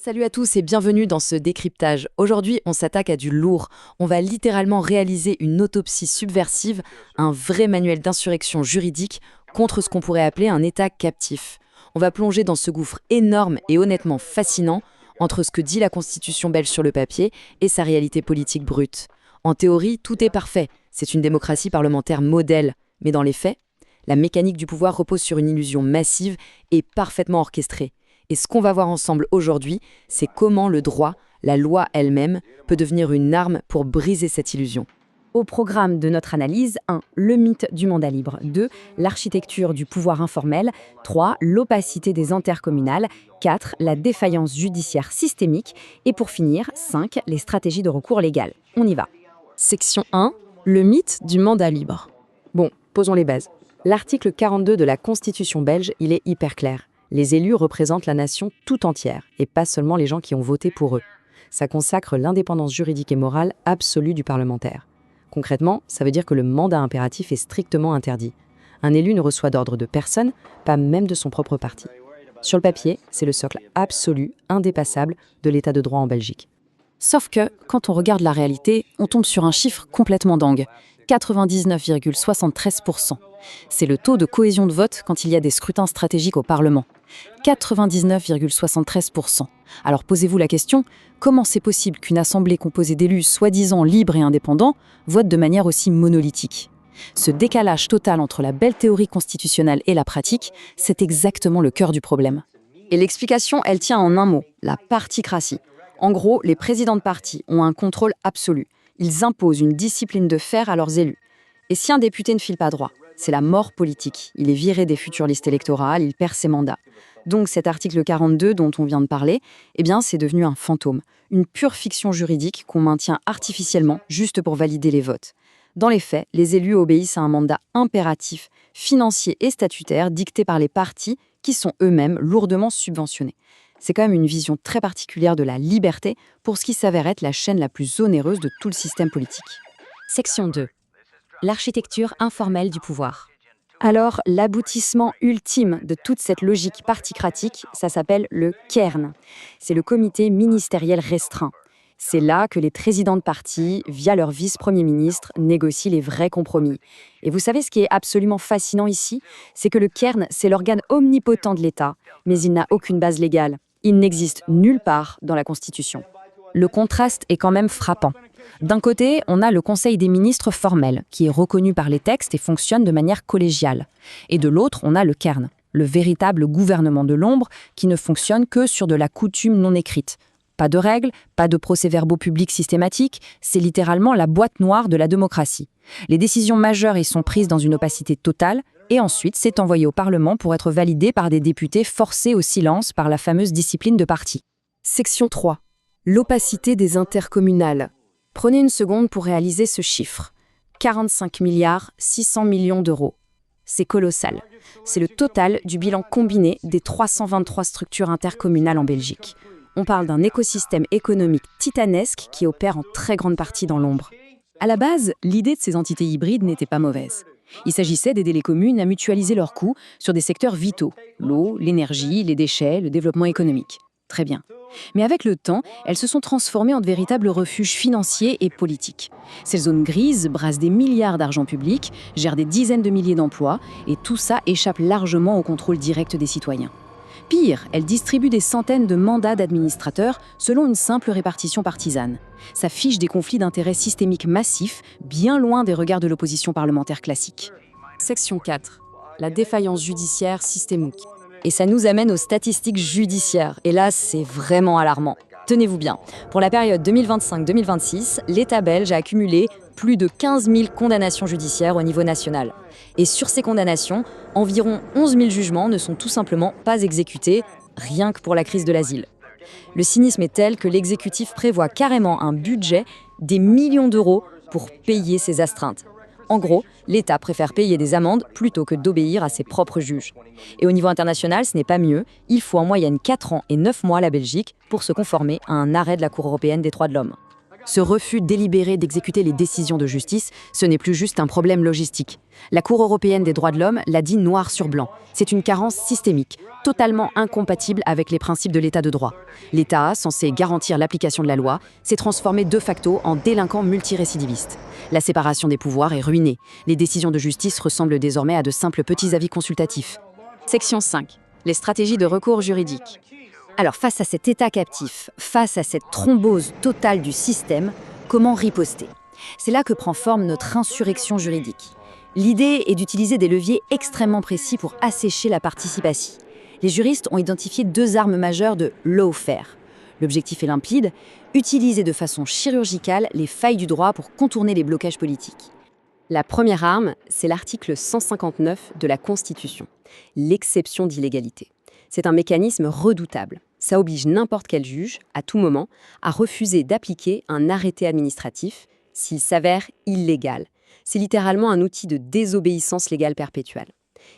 Salut à tous et bienvenue dans ce décryptage. Aujourd'hui, on s'attaque à du lourd. On va littéralement réaliser une autopsie subversive, un vrai manuel d'insurrection juridique contre ce qu'on pourrait appeler un État captif. On va plonger dans ce gouffre énorme et honnêtement fascinant entre ce que dit la Constitution belge sur le papier et sa réalité politique brute. En théorie, tout est parfait. C'est une démocratie parlementaire modèle. Mais dans les faits, la mécanique du pouvoir repose sur une illusion massive et parfaitement orchestrée. Et ce qu'on va voir ensemble aujourd'hui, c'est comment le droit, la loi elle-même, peut devenir une arme pour briser cette illusion. Au programme de notre analyse, 1. Le mythe du mandat libre. 2. L'architecture du pouvoir informel. 3. L'opacité des intercommunales. 4. La défaillance judiciaire systémique. Et pour finir, 5. Les stratégies de recours légal. On y va. Section 1. Le mythe du mandat libre. Bon, posons les bases. L'article 42 de la Constitution belge, il est hyper clair. Les élus représentent la nation tout entière, et pas seulement les gens qui ont voté pour eux. Ça consacre l'indépendance juridique et morale absolue du parlementaire. Concrètement, ça veut dire que le mandat impératif est strictement interdit. Un élu ne reçoit d'ordre de personne, pas même de son propre parti. Sur le papier, c'est le socle absolu, indépassable de l'état de droit en Belgique. Sauf que, quand on regarde la réalité, on tombe sur un chiffre complètement dingue. 99,73%. C'est le taux de cohésion de vote quand il y a des scrutins stratégiques au Parlement. 99,73%. Alors posez-vous la question, comment c'est possible qu'une assemblée composée d'élus soi-disant libres et indépendants vote de manière aussi monolithique ? Ce décalage total entre la belle théorie constitutionnelle et la pratique, c'est exactement le cœur du problème. Et l'explication, elle tient en un mot, la particratie. En gros, les présidents de partis ont un contrôle absolu. Ils imposent une discipline de fer à leurs élus. Et si un député ne file pas droit, c'est la mort politique. Il est viré des futures listes électorales, il perd ses mandats. Donc cet article 42 dont on vient de parler, eh bien c'est devenu un fantôme, une pure fiction juridique qu'on maintient artificiellement juste pour valider les votes. Dans les faits, les élus obéissent à un mandat impératif, financier et statutaire dicté par les partis qui sont eux-mêmes lourdement subventionnés. C'est quand même une vision très particulière de la liberté pour ce qui s'avère être la chaîne la plus onéreuse de tout le système politique. Section 2. L'architecture informelle du pouvoir. Alors, l'aboutissement ultime de toute cette logique particratique, ça s'appelle le cairn. C'est le comité ministériel restreint. C'est là que les présidents de parti, via leur vice-premier ministre, négocient les vrais compromis. Et vous savez ce qui est absolument fascinant ici ? C'est que le cairn, c'est l'organe omnipotent de l'État, mais il n'a aucune base légale. Il n'existe nulle part dans la Constitution. Le contraste est quand même frappant. D'un côté, on a le Conseil des ministres formel, qui est reconnu par les textes et fonctionne de manière collégiale. Et de l'autre, on a le cairn, le véritable gouvernement de l'ombre, qui ne fonctionne que sur de la coutume non écrite. Pas de règles, pas de procès-verbaux publics systématiques, c'est littéralement la boîte noire de la démocratie. Les décisions majeures y sont prises dans une opacité totale, et ensuite c'est envoyé au Parlement pour être validé par des députés forcés au silence par la fameuse discipline de parti. Section 3. L'opacité des intercommunales. Prenez une seconde pour réaliser ce chiffre. 45 milliards 600 millions d'euros. C'est colossal. C'est le total du bilan combiné des 323 structures intercommunales en Belgique. On parle d'un écosystème économique titanesque qui opère en très grande partie dans l'ombre. À la base, l'idée de ces entités hybrides n'était pas mauvaise. Il s'agissait d'aider les communes à mutualiser leurs coûts sur des secteurs vitaux, l'eau, l'énergie, les déchets, le développement économique. Très bien. Mais avec le temps, elles se sont transformées en de véritables refuges financiers et politiques. Ces zones grises brassent des milliards d'argent public, gèrent des dizaines de milliers d'emplois, et tout ça échappe largement au contrôle direct des citoyens. Pire, elles distribuent des centaines de mandats d'administrateurs selon une simple répartition partisane. Ça fiche des conflits d'intérêts systémiques massifs, bien loin des regards de l'opposition parlementaire classique. Section 4. La défaillance judiciaire systémique. Et ça nous amène aux statistiques judiciaires. Et là, c'est vraiment alarmant. Tenez-vous bien. Pour la période 2025-2026, l'État belge a accumulé plus de 15 000 condamnations judiciaires au niveau national. Et sur ces condamnations, environ 11 000 jugements ne sont tout simplement pas exécutés, rien que pour la crise de l'asile. Le cynisme est tel que l'exécutif prévoit carrément un budget des millions d'euros pour payer ces astreintes. En gros, l'État préfère payer des amendes plutôt que d'obéir à ses propres juges. Et au niveau international, ce n'est pas mieux. Il faut en moyenne 4 ans et 9 mois à la Belgique pour se conformer à un arrêt de la Cour européenne des droits de l'homme. Ce refus délibéré d'exécuter les décisions de justice, ce n'est plus juste un problème logistique. La Cour européenne des droits de l'homme l'a dit noir sur blanc. C'est une carence systémique, totalement incompatible avec les principes de l'état de droit. L'État, censé garantir l'application de la loi, s'est transformé de facto en délinquant multirécidiviste. La séparation des pouvoirs est ruinée. Les décisions de justice ressemblent désormais à de simples petits avis consultatifs. Section 5. Les stratégies de recours juridiques. Alors, face à cet état captif, face à cette thrombose totale du système, comment riposter? C'est là que prend forme notre insurrection juridique. L'idée est d'utiliser des leviers extrêmement précis pour assécher la participatie. Les juristes ont identifié 2 armes majeures de lawfare. L'objectif est limpide, utiliser de façon chirurgicale les failles du droit pour contourner les blocages politiques. La première arme, c'est l'article 159 de la Constitution, l'exception d'illégalité. C'est un mécanisme redoutable. Ça oblige n'importe quel juge, à tout moment, à refuser d'appliquer un arrêté administratif s'il s'avère illégal. C'est littéralement un outil de désobéissance légale perpétuelle.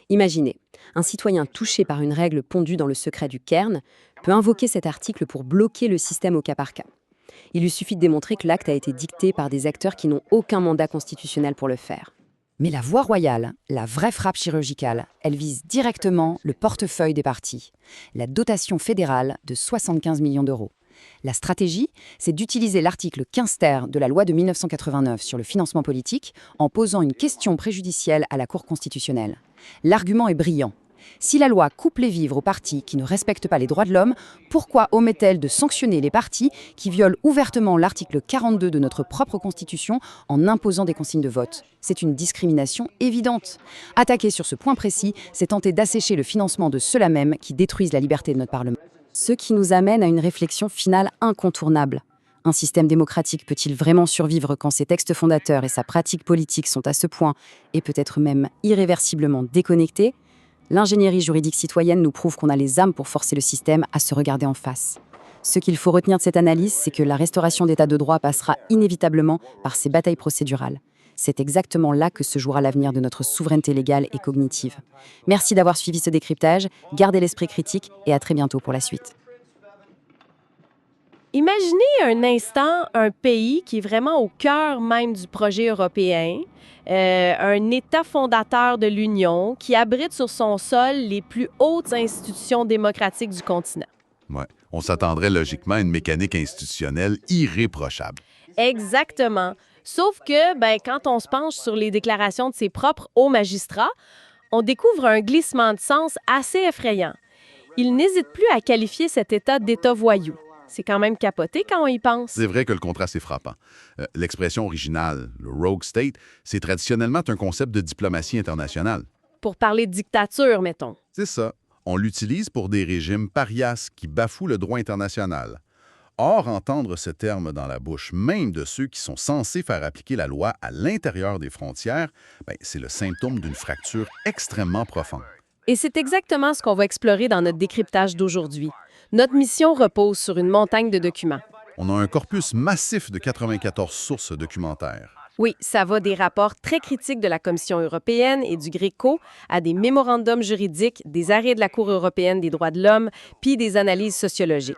Imaginez, un citoyen touché par une règle pondue dans le secret du cairn peut invoquer cet article pour bloquer le système au cas par cas. Il lui suffit de démontrer que l'acte a été dicté par des acteurs qui n'ont aucun mandat constitutionnel pour le faire. Mais la voie royale, la vraie frappe chirurgicale, elle vise directement le portefeuille des partis, la dotation fédérale de 75 millions d'euros. La stratégie, c'est d'utiliser l'article 15 ter de la loi de 1989 sur le financement politique en posant une question préjudicielle à la Cour constitutionnelle. L'argument est brillant. Si la loi coupe les vivres aux partis qui ne respectent pas les droits de l'homme, pourquoi omet-elle de sanctionner les partis qui violent ouvertement l'article 42 de notre propre Constitution en imposant des consignes de vote? C'est une discrimination évidente. Attaquer sur ce point précis, c'est tenter d'assécher le financement de ceux-là même qui détruisent la liberté de notre Parlement. Ce qui nous amène à une réflexion finale incontournable. Un système démocratique peut-il vraiment survivre quand ses textes fondateurs et sa pratique politique sont à ce point, et peut-être même irréversiblement déconnectés? L'ingénierie juridique citoyenne nous prouve qu'on a les armes pour forcer le système à se regarder en face. Ce qu'il faut retenir de cette analyse, c'est que la restauration d'état de droit passera inévitablement par ces batailles procédurales. C'est exactement là que se jouera l'avenir de notre souveraineté légale et cognitive. Merci d'avoir suivi ce décryptage, gardez l'esprit critique et à très bientôt pour la suite. Imaginez un instant un pays qui est vraiment au cœur même du projet européen, un État fondateur de l'Union qui abrite sur son sol les plus hautes institutions démocratiques du continent. Ouais. On s'attendrait logiquement à une mécanique institutionnelle irréprochable. Exactement. Sauf que, quand on se penche sur les déclarations de ses propres hauts magistrats, on découvre un glissement de sens assez effrayant. Ils n'hésitent plus à qualifier cet État d'État voyou. C'est quand même capoté quand on y pense. C'est vrai que le contraste est frappant. L'expression originale, le rogue state, c'est traditionnellement un concept de diplomatie internationale. Pour parler de dictature, mettons. C'est ça. On l'utilise pour des régimes parias qui bafouent le droit international. Or, entendre ce terme dans la bouche même de ceux qui sont censés faire appliquer la loi à l'intérieur des frontières, c'est le symptôme d'une fracture extrêmement profonde. Et c'est exactement ce qu'on va explorer dans notre décryptage d'aujourd'hui. Notre mission repose sur une montagne de documents. On a un corpus massif de 94 sources documentaires. Oui, ça va des rapports très critiques de la Commission européenne et du Gréco à des mémorandums juridiques, des arrêts de la Cour européenne des droits de l'homme, puis des analyses sociologiques.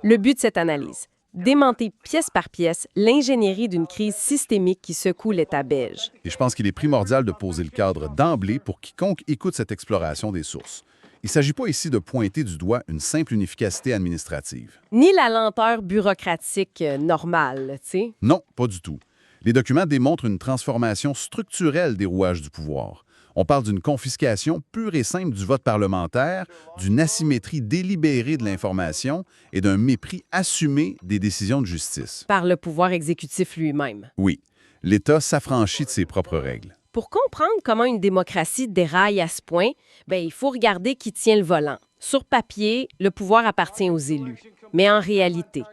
Le but de cette analyse, démanteler pièce par pièce l'ingénierie d'une crise systémique qui secoue l'État belge. Et je pense qu'il est primordial de poser le cadre d'emblée pour quiconque écoute cette exploration des sources. Il ne s'agit pas ici de pointer du doigt une simple inefficacité administrative. Ni la lenteur bureaucratique normale, tu sais. Non, pas du tout. Les documents démontrent une transformation structurelle des rouages du pouvoir. On parle d'une confiscation pure et simple du vote parlementaire, d'une asymétrie délibérée de l'information et d'un mépris assumé des décisions de justice. Par le pouvoir exécutif lui-même. Oui, l'État s'affranchit de ses propres règles. Pour comprendre comment une démocratie déraille à ce point, il faut regarder qui tient le volant. Sur papier, le pouvoir appartient aux élus. Mais en réalité,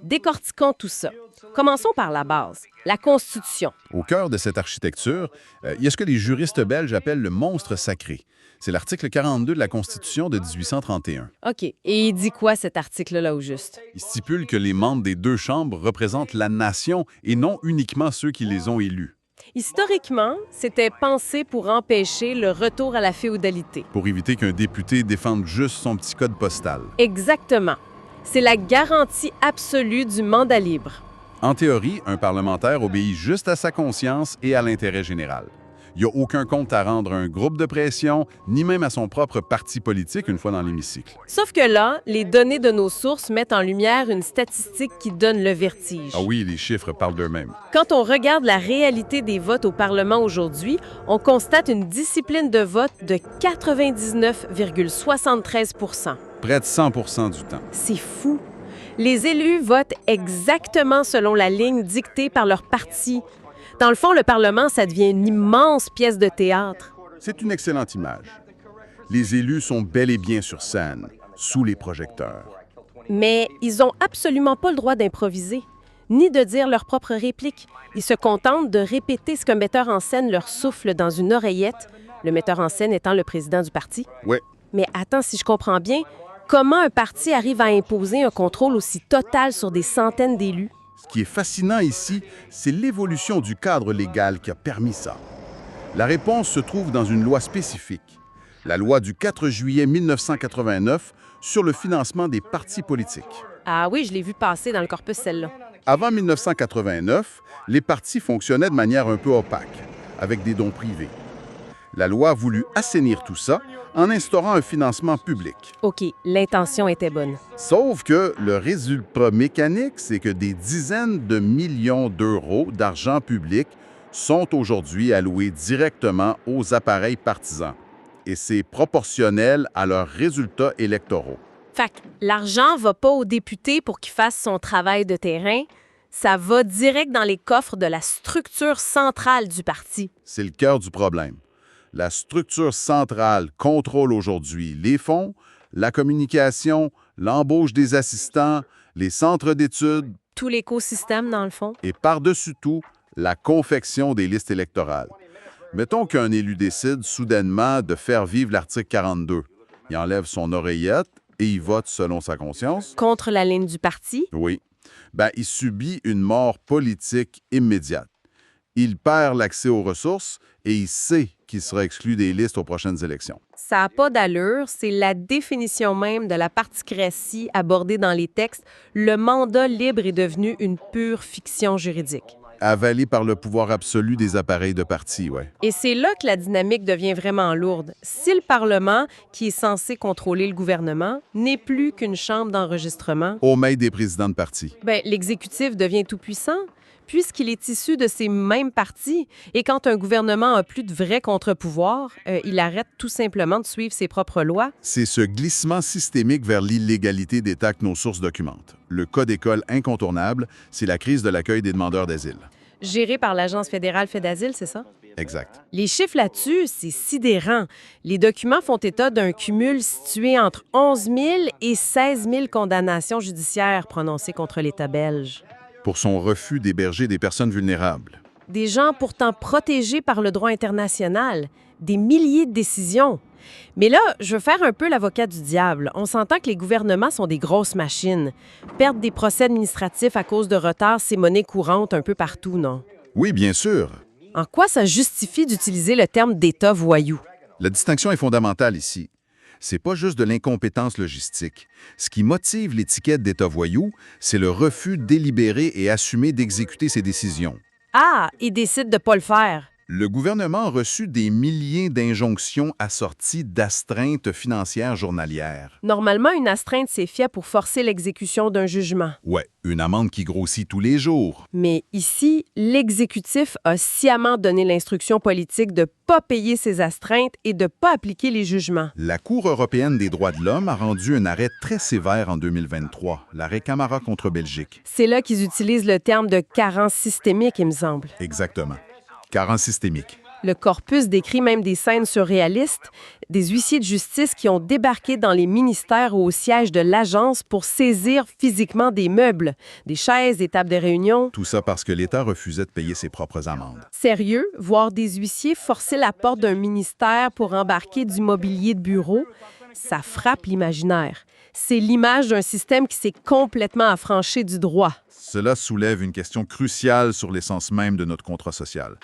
décortiquons tout ça. Commençons par la base, la Constitution. Au cœur de cette architecture, il y a ce que les juristes belges appellent le monstre sacré. C'est l'article 42 de la Constitution de 1831. OK. Et il dit quoi, cet article-là, au juste? Il stipule que les membres des 2 chambres représentent la nation et non uniquement ceux qui les ont élus. Historiquement, c'était pensé pour empêcher le retour à la féodalité. Pour éviter qu'un député défende juste son petit code postal. Exactement. C'est la garantie absolue du mandat libre. En théorie, un parlementaire obéit juste à sa conscience et à l'intérêt général. Il n'y a aucun compte à rendre à un groupe de pression, ni même à son propre parti politique une fois dans l'hémicycle. Sauf que là, les données de nos sources mettent en lumière une statistique qui donne le vertige. Ah oui, les chiffres parlent d'eux-mêmes. Quand on regarde la réalité des votes au Parlement aujourd'hui, on constate une discipline de vote de 99,73 %. Près de 100% du temps. C'est fou. Les élus votent exactement selon la ligne dictée par leur parti. Dans le fond, le Parlement, ça devient une immense pièce de théâtre. C'est une excellente image. Les élus sont bel et bien sur scène, sous les projecteurs. Mais ils n'ont absolument pas le droit d'improviser, ni de dire leur propre réplique. Ils se contentent de répéter ce qu'un metteur en scène leur souffle dans une oreillette, le metteur en scène étant le président du parti. Ouais. Mais attends, si je comprends bien, comment un parti arrive à imposer un contrôle aussi total sur des centaines d'élus? Ce qui est fascinant ici, c'est l'évolution du cadre légal qui a permis ça. La réponse se trouve dans une loi spécifique, la loi du 4 juillet 1989 sur le financement des partis politiques. Ah oui, je l'ai vu passer dans le corpus, celle-là. Avant 1989, les partis fonctionnaient de manière un peu opaque, avec des dons privés. La loi a voulu assainir tout ça en instaurant un financement public. OK, l'intention était bonne. Sauf que le résultat mécanique, c'est que des dizaines de millions d'euros d'argent public sont aujourd'hui alloués directement aux appareils partisans. Et c'est proportionnel à leurs résultats électoraux. Fait que l'argent va pas aux députés pour qu'il fasse son travail de terrain, ça va direct dans les coffres de la structure centrale du parti. C'est le cœur du problème. La structure centrale contrôle aujourd'hui les fonds, la communication, l'embauche des assistants, les centres d'études Tout l'écosystème, dans le fond. et par-dessus tout, la confection des listes électorales. Mettons qu'un élu décide soudainement de faire vivre l'article 42. Il enlève son oreillette et il vote selon sa conscience. Contre la ligne du parti. Oui. Il subit une mort politique immédiate. Il perd l'accès aux ressources et il sait qu'il sera exclu des listes aux prochaines élections. Ça n'a pas d'allure, c'est la définition même de la particratie abordée dans les textes. Le mandat libre est devenu une pure fiction juridique. Avalé par le pouvoir absolu des appareils de parti, ouais. Et c'est là que la dynamique devient vraiment lourde. Si le Parlement, qui est censé contrôler le gouvernement, n'est plus qu'une chambre d'enregistrement, Au maître des présidents de parti. l'exécutif devient tout-puissant, puisqu'il est issu de ces mêmes partis. Et quand un gouvernement a plus de vrai contre-pouvoir, il arrête tout simplement de suivre ses propres lois. C'est ce glissement systémique vers l'illégalité d'État que nos sources documentent. Le cas d'école incontournable, c'est la crise de l'accueil des demandeurs d'asile. Géré par l'Agence fédérale FEDASIL, c'est ça? Exact. Les chiffres là-dessus, c'est sidérant. Les documents font état d'un cumul situé entre 11 000 et 16 000 condamnations judiciaires prononcées contre l'État belge. Pour son refus d'héberger des personnes vulnérables. Des gens pourtant protégés par le droit international. Des milliers de décisions. Mais là, je veux faire un peu l'avocat du diable. On s'entend que les gouvernements sont des grosses machines. Perdre des procès administratifs à cause de retard, c'est monnaie courante un peu partout, non? Oui, bien sûr. En quoi ça justifie d'utiliser le terme d'État voyou? La distinction est fondamentale ici. C'est pas juste de l'incompétence logistique. Ce qui motive l'étiquette d'État voyou, c'est le refus délibéré et assumé d'exécuter ses décisions. Ah, ils décident de pas le faire. Le gouvernement a reçu des milliers d'injonctions assorties d'astreintes financières journalières. Normalement, une astreinte, c'est fait pour forcer l'exécution d'un jugement. Ouais, une amende qui grossit tous les jours. Mais ici, l'exécutif a sciemment donné l'instruction politique de ne pas payer ses astreintes et de ne pas appliquer les jugements. La Cour européenne des droits de l'homme a rendu un arrêt très sévère en 2023, l'arrêt Camara contre Belgique. C'est là qu'ils utilisent le terme de carence systémique, il me semble. Exactement. Carence systémique. Le corpus décrit même des scènes surréalistes, des huissiers de justice qui ont débarqué dans les ministères ou au siège de l'agence pour saisir physiquement des meubles, des chaises, des tables de réunion. Tout ça parce que l'État refusait de payer ses propres amendes. Sérieux, voir des huissiers forcer la porte d'un ministère pour embarquer du mobilier de bureau, ça frappe l'imaginaire. C'est l'image d'un système qui s'est complètement affranchi du droit. Cela soulève une question cruciale sur l'essence même de notre contrat social.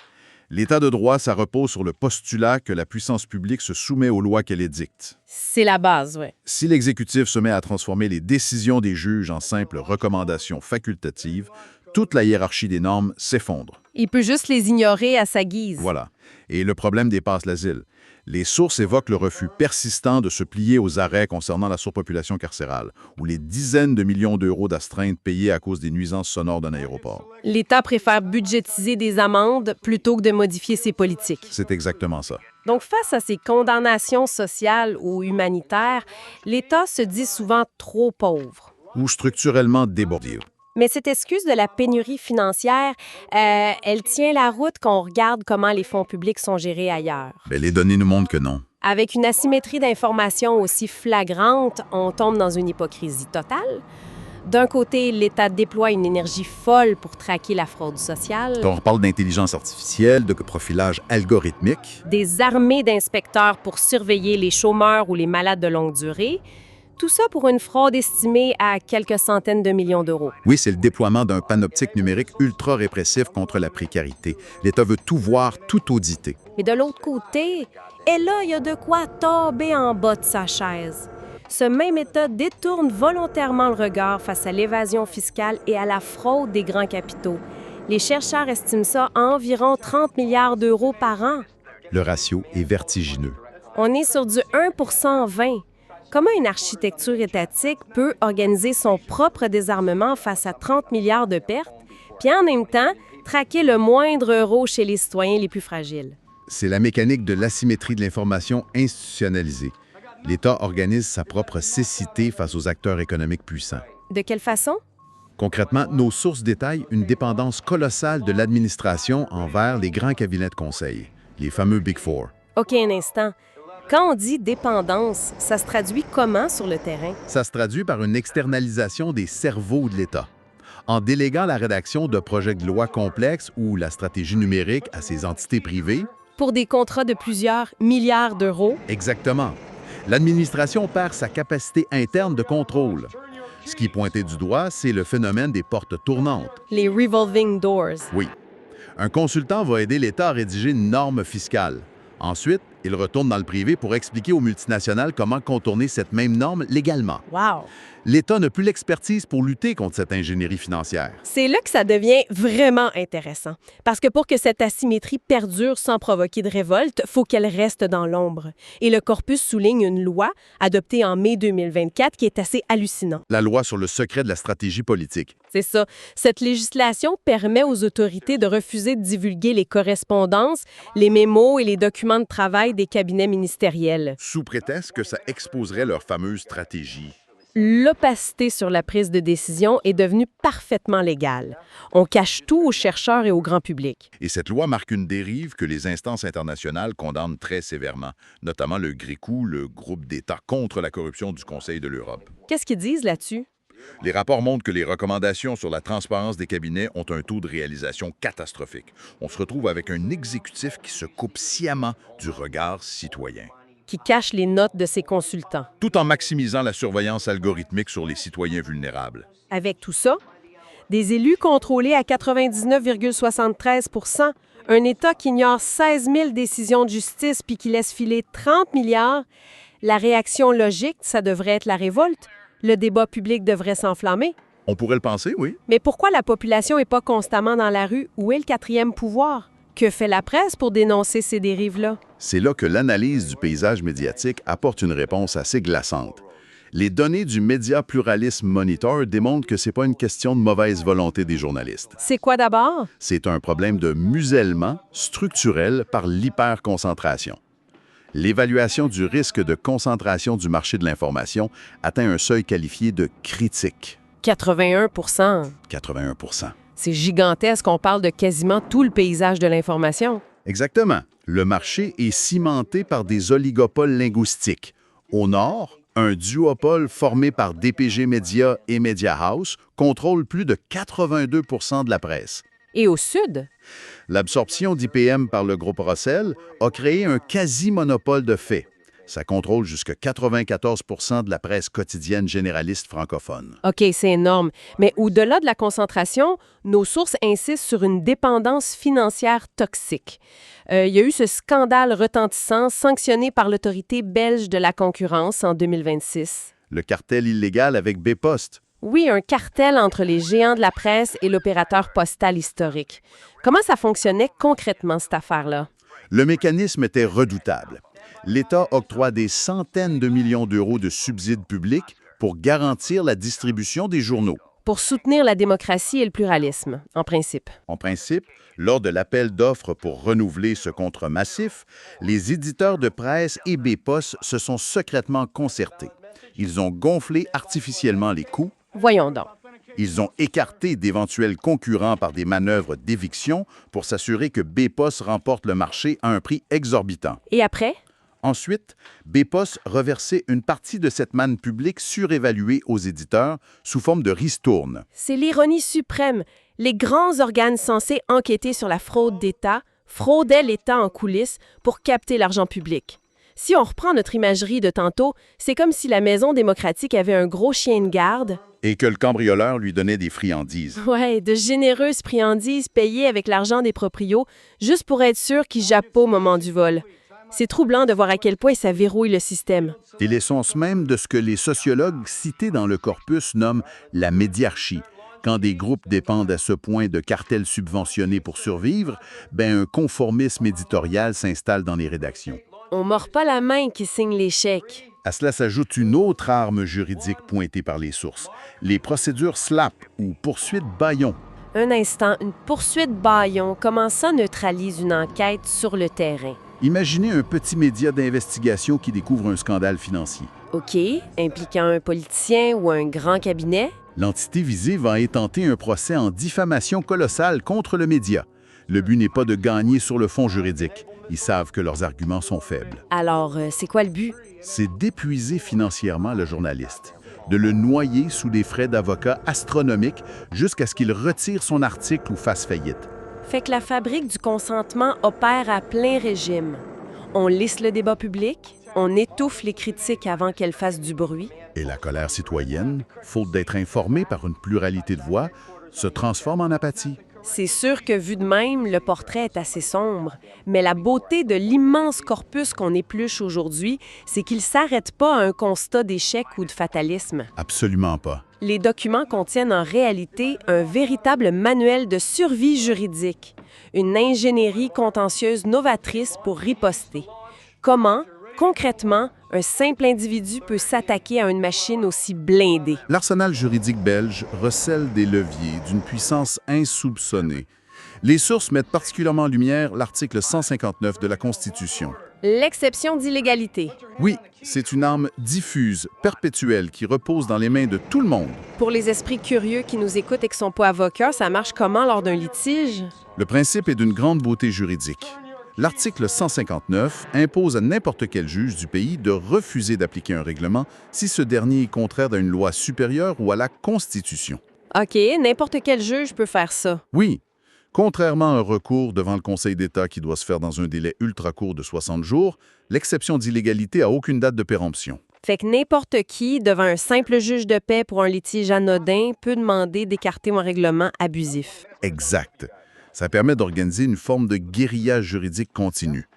L'État de droit, ça repose sur le postulat que la puissance publique se soumet aux lois qu'elle édicte. C'est la base, oui. Si l'exécutif se met à transformer les décisions des juges en simples recommandations facultatives, toute la hiérarchie des normes s'effondre. Il peut juste les ignorer à sa guise. Voilà. Et le problème dépasse l'asile. Les sources évoquent le refus persistant de se plier aux arrêts concernant la surpopulation carcérale, ou les dizaines de millions d'euros d'astreintes payées à cause des nuisances sonores d'un aéroport. L'État préfère budgétiser des amendes plutôt que de modifier ses politiques. C'est exactement ça. Donc, face à ces condamnations sociales ou humanitaires, l'État se dit souvent trop pauvre. Ou structurellement débordé. Mais cette excuse de la pénurie financière, elle tient la route quand on regarde comment les fonds publics sont gérés ailleurs. Bien, les données nous montrent que non. Avec une asymétrie d'information aussi flagrante, on tombe dans une hypocrisie totale. D'un côté, l'État déploie une énergie folle pour traquer la fraude sociale. On parle d'intelligence artificielle, de profilage algorithmique. Des armées d'inspecteurs pour surveiller les chômeurs ou les malades de longue durée. Tout ça pour une fraude estimée à quelques centaines de millions d'euros. Oui, c'est le déploiement d'un panoptique numérique ultra répressif contre la précarité. L'État veut tout voir, tout auditer. Mais de l'autre côté, et là, il y a de quoi tomber en bas de sa chaise. Ce même État détourne volontairement le regard face à l'évasion fiscale et à la fraude des grands capitaux. Les chercheurs estiment ça à environ 30 milliards d'euros par an. Le ratio est vertigineux. On est sur du 1% 20. Comment une architecture étatique peut organiser son propre désarmement face à 30 milliards de pertes, puis en même temps, traquer le moindre euro chez les citoyens les plus fragiles? C'est la mécanique de l'asymétrie de l'information institutionnalisée. L'État organise sa propre cécité face aux acteurs économiques puissants. De quelle façon? Concrètement, nos sources détaillent une dépendance colossale de l'administration envers les grands cabinets de conseil, les fameux Big Four. OK, un instant. Quand on dit dépendance, ça se traduit comment sur le terrain? Ça se traduit par une externalisation des cerveaux de l'État. En déléguant la rédaction de projets de loi complexes ou la stratégie numérique à ces entités privées. Pour des contrats de plusieurs milliards d'euros. Exactement. L'administration perd sa capacité interne de contrôle. Ce qui est pointé du doigt, c'est le phénomène des portes tournantes. Les revolving doors. Oui. Un consultant va aider l'État à rédiger une norme fiscale. Ensuite, il retourne dans le privé pour expliquer aux multinationales comment contourner cette même norme légalement. Wow! L'État n'a plus l'expertise pour lutter contre cette ingénierie financière. C'est là que ça devient vraiment intéressant. Parce que pour que cette asymétrie perdure sans provoquer de révolte, faut qu'elle reste dans l'ombre. Et le corpus souligne une loi adoptée en mai 2024 qui est assez hallucinant. La loi sur le secret de la stratégie politique. C'est ça. Cette législation permet aux autorités de refuser de divulguer les correspondances, les mémos et les documents de travail des cabinets ministériels. Sous prétexte que ça exposerait leur fameuse stratégie. L'opacité sur la prise de décision est devenue parfaitement légale. On cache tout aux chercheurs et au grand public. Et cette loi marque une dérive que les instances internationales condamnent très sévèrement, notamment le GRECO, le groupe d'États contre la corruption du Conseil de l'Europe. Qu'est-ce qu'ils disent là-dessus? Les rapports montrent que les recommandations sur la transparence des cabinets ont un taux de réalisation catastrophique. On se retrouve avec un exécutif qui se coupe sciemment du regard citoyen. Qui cache les notes de ses consultants. Tout en maximisant la surveillance algorithmique sur les citoyens vulnérables. Avec tout ça, des élus contrôlés à 99,73 %, un État qui ignore 16 000 décisions de justice puis qui laisse filer 30 milliards, la réaction logique, ça devrait être la révolte. Le débat public devrait s'enflammer. On pourrait le penser, oui. Mais pourquoi la population n'est pas constamment dans la rue? Où est le quatrième pouvoir? Que fait la presse pour dénoncer ces dérives-là? C'est là que l'analyse du paysage médiatique apporte une réponse assez glaçante. Les données du Media Pluralism Monitor démontrent que ce n'est pas une question de mauvaise volonté des journalistes. C'est quoi d'abord? C'est un problème de musellement structurel par l'hyperconcentration. L'évaluation du risque de concentration du marché de l'information atteint un seuil qualifié de critique. 81 %. 81 %. C'est gigantesque, on parle de quasiment tout le paysage de l'information. Exactement. Le marché est cimenté par des oligopoles linguistiques. Au nord, un duopole formé par DPG Media et Media House contrôle plus de 82 % de la presse. Et au sud? L'absorption d'IPM par le groupe Russell a créé un quasi-monopole de fait. Ça contrôle jusqu'à 94 % de la presse quotidienne généraliste francophone. OK, c'est énorme. Mais au-delà de la concentration, nos sources insistent sur une dépendance financière toxique. Il y a eu ce scandale retentissant sanctionné par l'autorité belge de la concurrence en 2026. Le cartel illégal avec Bpost. Oui, un cartel entre les géants de la presse et l'opérateur postal historique. Comment ça fonctionnait concrètement, cette affaire-là? Le mécanisme était redoutable. L'État octroie des centaines de millions d'euros de subsides publics pour garantir la distribution des journaux. Pour soutenir la démocratie et le pluralisme, en principe. En principe, lors de l'appel d'offres pour renouveler ce contrat massif, les éditeurs de presse et BPOS se sont secrètement concertés. Ils ont gonflé artificiellement les coûts. Voyons donc. Ils ont écarté d'éventuels concurrents par des manœuvres d'éviction pour s'assurer que BPOS remporte le marché à un prix exorbitant. Et après? Ensuite, BPOS reversait une partie de cette manne publique surévaluée aux éditeurs sous forme de ristourne. C'est l'ironie suprême. Les grands organes censés enquêter sur la fraude d'État fraudaient l'État en coulisses pour capter l'argent public. Si on reprend notre imagerie de tantôt, c'est comme si la Maison démocratique avait un gros chien de garde. Et que le cambrioleur lui donnait des friandises. Ouais, de généreuses friandises payées avec l'argent des proprios, juste pour être sûr qu'ils jappent pas au moment du vol. C'est troublant de voir à quel point ça verrouille le système. Et l'essence même de ce que les sociologues cités dans le corpus nomment la médiarchie. Quand des groupes dépendent à ce point de cartels subventionnés pour survivre, un conformisme éditorial s'installe dans les rédactions. On mord pas la main qui signe les chèques. À cela s'ajoute une autre arme juridique pointée par les sources, les procédures SLAP ou poursuites bâillons. Un instant, une poursuite bâillon, comment ça neutralise une enquête sur le terrain? Imaginez un petit média d'investigation qui découvre un scandale financier. OK, impliquant un politicien ou un grand cabinet? L'entité visée va intenter un procès en diffamation colossale contre le média. Le but n'est pas de gagner sur le fond juridique. Ils savent que leurs arguments sont faibles. Alors, c'est quoi le but? C'est d'épuiser financièrement le journaliste, de le noyer sous des frais d'avocat astronomiques jusqu'à ce qu'il retire son article ou fasse faillite. Fait que la fabrique du consentement opère à plein régime. On lisse le débat public, on étouffe les critiques avant qu'elles fassent du bruit. Et la colère citoyenne, faute d'être informée par une pluralité de voix, se transforme en apathie. C'est sûr que vu de même, le portrait est assez sombre, mais la beauté de l'immense corpus qu'on épluche aujourd'hui, c'est qu'il ne s'arrête pas à un constat d'échec ou de fatalisme. Absolument pas. Les documents contiennent en réalité un véritable manuel de survie juridique, une ingénierie contentieuse novatrice pour riposter. Comment, concrètement, un simple individu peut s'attaquer à une machine aussi blindée? L'arsenal juridique belge recèle des leviers d'une puissance insoupçonnée. Les sources mettent particulièrement en lumière l'article 159 de la Constitution. L'exception d'illégalité. Oui, c'est une arme diffuse, perpétuelle, qui repose dans les mains de tout le monde. Pour les esprits curieux qui nous écoutent et qui ne sont pas avocats, ça marche comment lors d'un litige? Le principe est d'une grande beauté juridique. L'article 159 impose à n'importe quel juge du pays de refuser d'appliquer un règlement si ce dernier est contraire à une loi supérieure ou à la Constitution. OK, n'importe quel juge peut faire ça. Oui, contrairement à un recours devant le Conseil d'État qui doit se faire dans un délai ultra court de 60 jours, l'exception d'illégalité n'a aucune date de péremption. Fait que n'importe qui, devant un simple juge de paix pour un litige anodin, peut demander d'écarter un règlement abusif. Exact. Ça permet d'organiser une forme de guérilla juridique continue.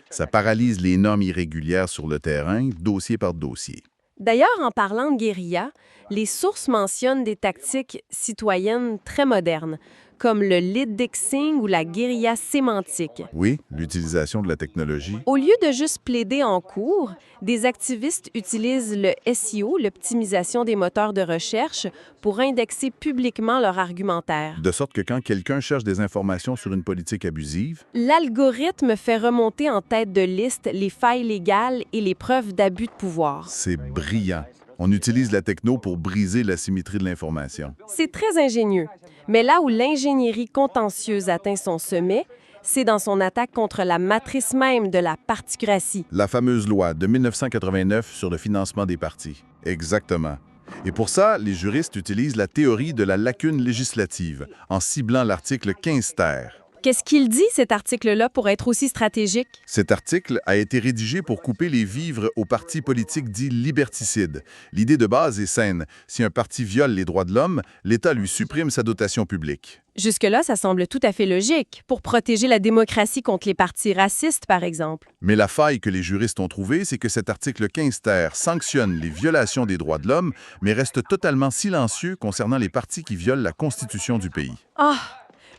Ça paralyse les normes irrégulières sur le terrain, dossier par dossier. D'ailleurs, en parlant de guérilla, les sources mentionnent des tactiques citoyennes très modernes, comme le lead-dixing ou la guérilla sémantique. Oui, l'utilisation de la technologie. Au lieu de juste plaider en cours, des activistes utilisent le SEO, l'optimisation des moteurs de recherche, pour indexer publiquement leur argumentaire. De sorte que quand quelqu'un cherche des informations sur une politique abusive, L'algorithme fait remonter en tête de liste les failles légales et les preuves d'abus de pouvoir. c'est brillant. On utilise la techno pour briser la symétrie de l'information. C'est très ingénieux. Mais là où l'ingénierie contentieuse atteint son sommet, c'est dans son attaque contre la matrice même de la particratie. La fameuse loi de 1989 sur le financement des partis. Exactement. Et pour ça, les juristes utilisent la théorie de la lacune législative en ciblant l'article 15 ter. Qu'est-ce qu'il dit, cet article-là, pour être aussi stratégique? Cet article a été rédigé pour couper les vivres aux partis politiques dits liberticides. L'idée de base est saine. Si un parti viole les droits de l'homme, l'État lui supprime sa dotation publique. Jusque-là, ça semble tout à fait logique, pour protéger la démocratie contre les partis racistes, par exemple. Mais la faille que les juristes ont trouvée, c'est que cet article 15 ter sanctionne les violations des droits de l'homme, mais reste totalement silencieux concernant les partis qui violent la Constitution du pays. Ah!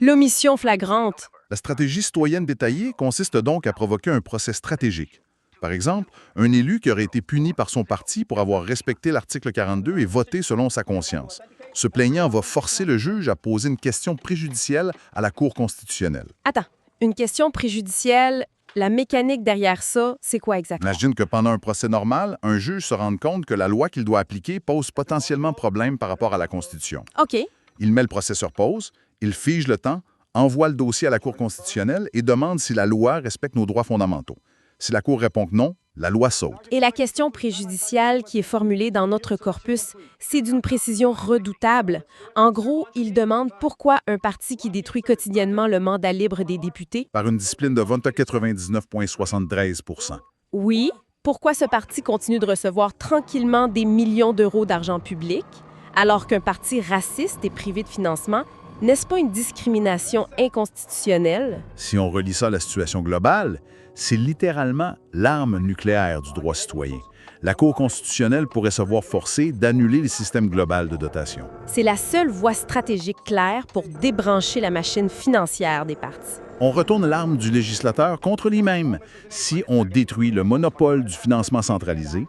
L'omission flagrante. La stratégie citoyenne détaillée consiste donc à provoquer un procès stratégique. Par exemple, un élu qui aurait été puni par son parti pour avoir respecté l'article 42 et voté selon sa conscience. Ce plaignant va forcer le juge à poser une question préjudicielle à la Cour constitutionnelle. Attends, une question préjudicielle, la mécanique derrière ça, c'est quoi exactement? Imagine que pendant un procès normal, un juge se rende compte que la loi qu'il doit appliquer pose potentiellement problème par rapport à la Constitution. OK. Il met le procès sur pause, il fige le temps, envoie le dossier à la Cour constitutionnelle et demande si la loi respecte nos droits fondamentaux. Si la Cour répond que non, la loi saute. Et la question préjudicielle qui est formulée dans notre corpus, c'est d'une précision redoutable. En gros, il demande pourquoi un parti qui détruit quotidiennement le mandat libre des députés. Par une discipline de vote à 99,73 %. Oui, pourquoi ce parti continue de recevoir tranquillement des millions d'euros d'argent public, alors qu'un parti raciste est privé de financement. N'est-ce pas une discrimination inconstitutionnelle? Si on relie ça à la situation globale, c'est littéralement l'arme nucléaire du droit citoyen. La Cour constitutionnelle pourrait se voir forcée d'annuler le système global de dotation. C'est la seule voie stratégique claire pour débrancher la machine financière des partis. On retourne l'arme du législateur contre lui-même. Si on détruit le monopole du financement centralisé,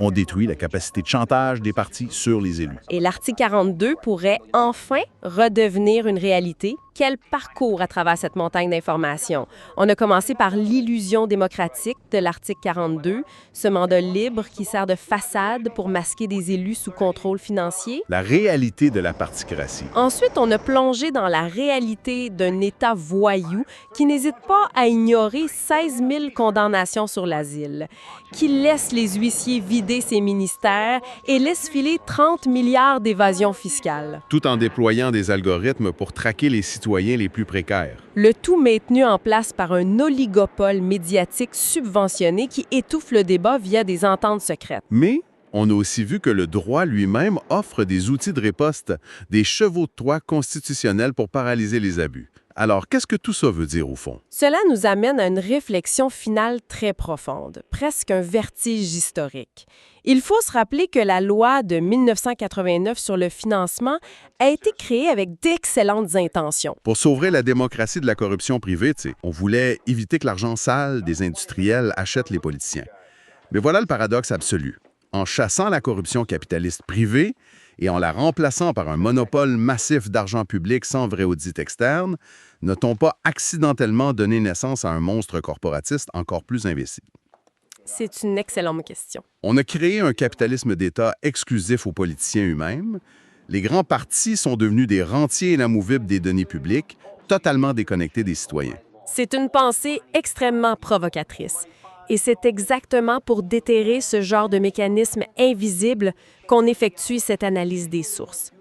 on détruit la capacité de chantage des partis sur les élus. Et l'article 42 pourrait enfin redevenir une réalité. Quel parcours à travers cette montagne d'informations. On a commencé par l'illusion démocratique de l'article 42, ce mandat libre qui sert de façade pour masquer des élus sous contrôle financier. La réalité de la particratie. Ensuite, on a plongé dans la réalité d'un État voyou qui n'hésite pas à ignorer 16 000 condamnations sur l'asile, qui laisse les huissiers vider ses ministères et laisse filer 30 milliards d'évasion fiscale. Tout en déployant des algorithmes pour traquer les citoyens les plus précaires. Le tout maintenu en place par un oligopole médiatique subventionné qui étouffe le débat via des ententes secrètes. Mais on a aussi vu que le droit lui-même offre des outils de riposte, des chevaux de Troie constitutionnels pour paralyser les abus. Alors, qu'est-ce que tout ça veut dire au fond? Cela nous amène à une réflexion finale très profonde, presque un vertige historique. Il faut se rappeler que la loi de 1989 sur le financement a été créée avec d'excellentes intentions. Pour sauver la démocratie de la corruption privée, on voulait éviter que l'argent sale des industriels achète les politiciens. Mais voilà le paradoxe absolu. En chassant la corruption capitaliste privée et en la remplaçant par un monopole massif d'argent public sans vrai audit externe, n'a-t-on pas accidentellement donné naissance à un monstre corporatiste encore plus investi? C'est une excellente question. On a créé un capitalisme d'État exclusif aux politiciens eux-mêmes. Les grands partis sont devenus des rentiers inamovibles des deniers publics, totalement déconnectés des citoyens. C'est une pensée extrêmement provocatrice. Et c'est exactement pour déterrer ce genre de mécanisme invisible qu'on effectue cette analyse des sources.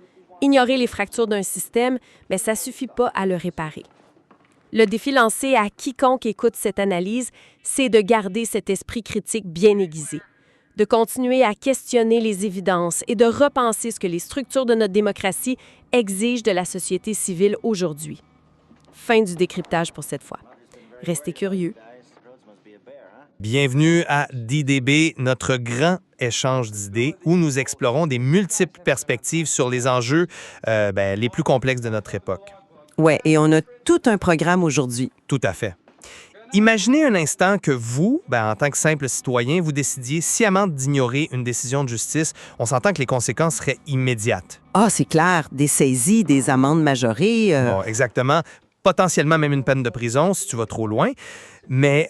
Ignorer les fractures d'un système, mais ça ne suffit pas à le réparer. Le défi lancé à quiconque écoute cette analyse, c'est de garder cet esprit critique bien aiguisé, de continuer à questionner les évidences et de repenser ce que les structures de notre démocratie exigent de la société civile aujourd'hui. Fin du décryptage pour cette fois. Restez curieux. Bienvenue à d'IDB, notre grand échange d'idées où nous explorons des multiples perspectives sur les enjeux les plus complexes de notre époque. Oui, et on a tout un programme aujourd'hui. Tout à fait. Imaginez un instant que vous, en tant que simple citoyen, vous décidiez sciemment d'ignorer une décision de justice. On s'entend que les conséquences seraient immédiates. Ah, c'est clair, des saisies, des amendes majorées. Bon, exactement. Potentiellement même une peine de prison si tu vas trop loin. Mais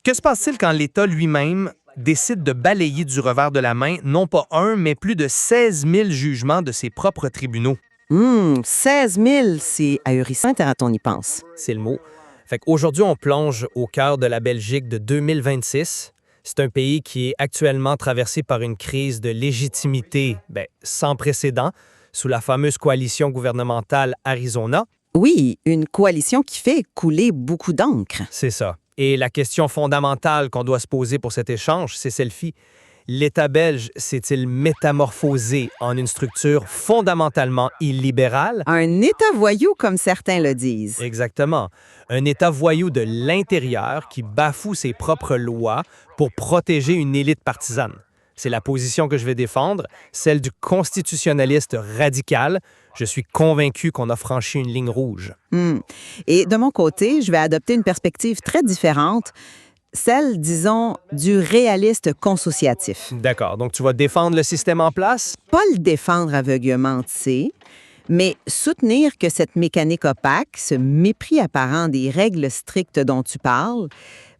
que se passe-t-il quand l'État lui-même décide de balayer du revers de la main non pas un, mais plus de 16 000 jugements de ses propres tribunaux? 16 000, c'est ahurissant quand on y pense. C'est le mot. Fait qu'aujourd'hui, on plonge au cœur de la Belgique de 2026. C'est un pays qui est actuellement traversé par une crise de légitimité sans précédent sous la fameuse coalition gouvernementale Arizona. Oui, une coalition qui fait couler beaucoup d'encre. C'est ça. Et la question fondamentale qu'on doit se poser pour cet échange, c'est celle-ci. L'État belge s'est-il métamorphosé en une structure fondamentalement illibérale? Un État voyou, comme certains le disent. Exactement. Un État voyou de l'intérieur qui bafoue ses propres lois pour protéger une élite partisane. C'est la position que je vais défendre, celle du constitutionnaliste radical. Je suis convaincu qu'on a franchi une ligne rouge. Et de mon côté, je vais adopter une perspective très différente, celle, disons, du réaliste consociatif. D'accord. Donc, tu vas défendre le système en place? Pas le défendre aveuglément, tu sais, mais soutenir que cette mécanique opaque, ce mépris apparent des règles strictes dont tu parles,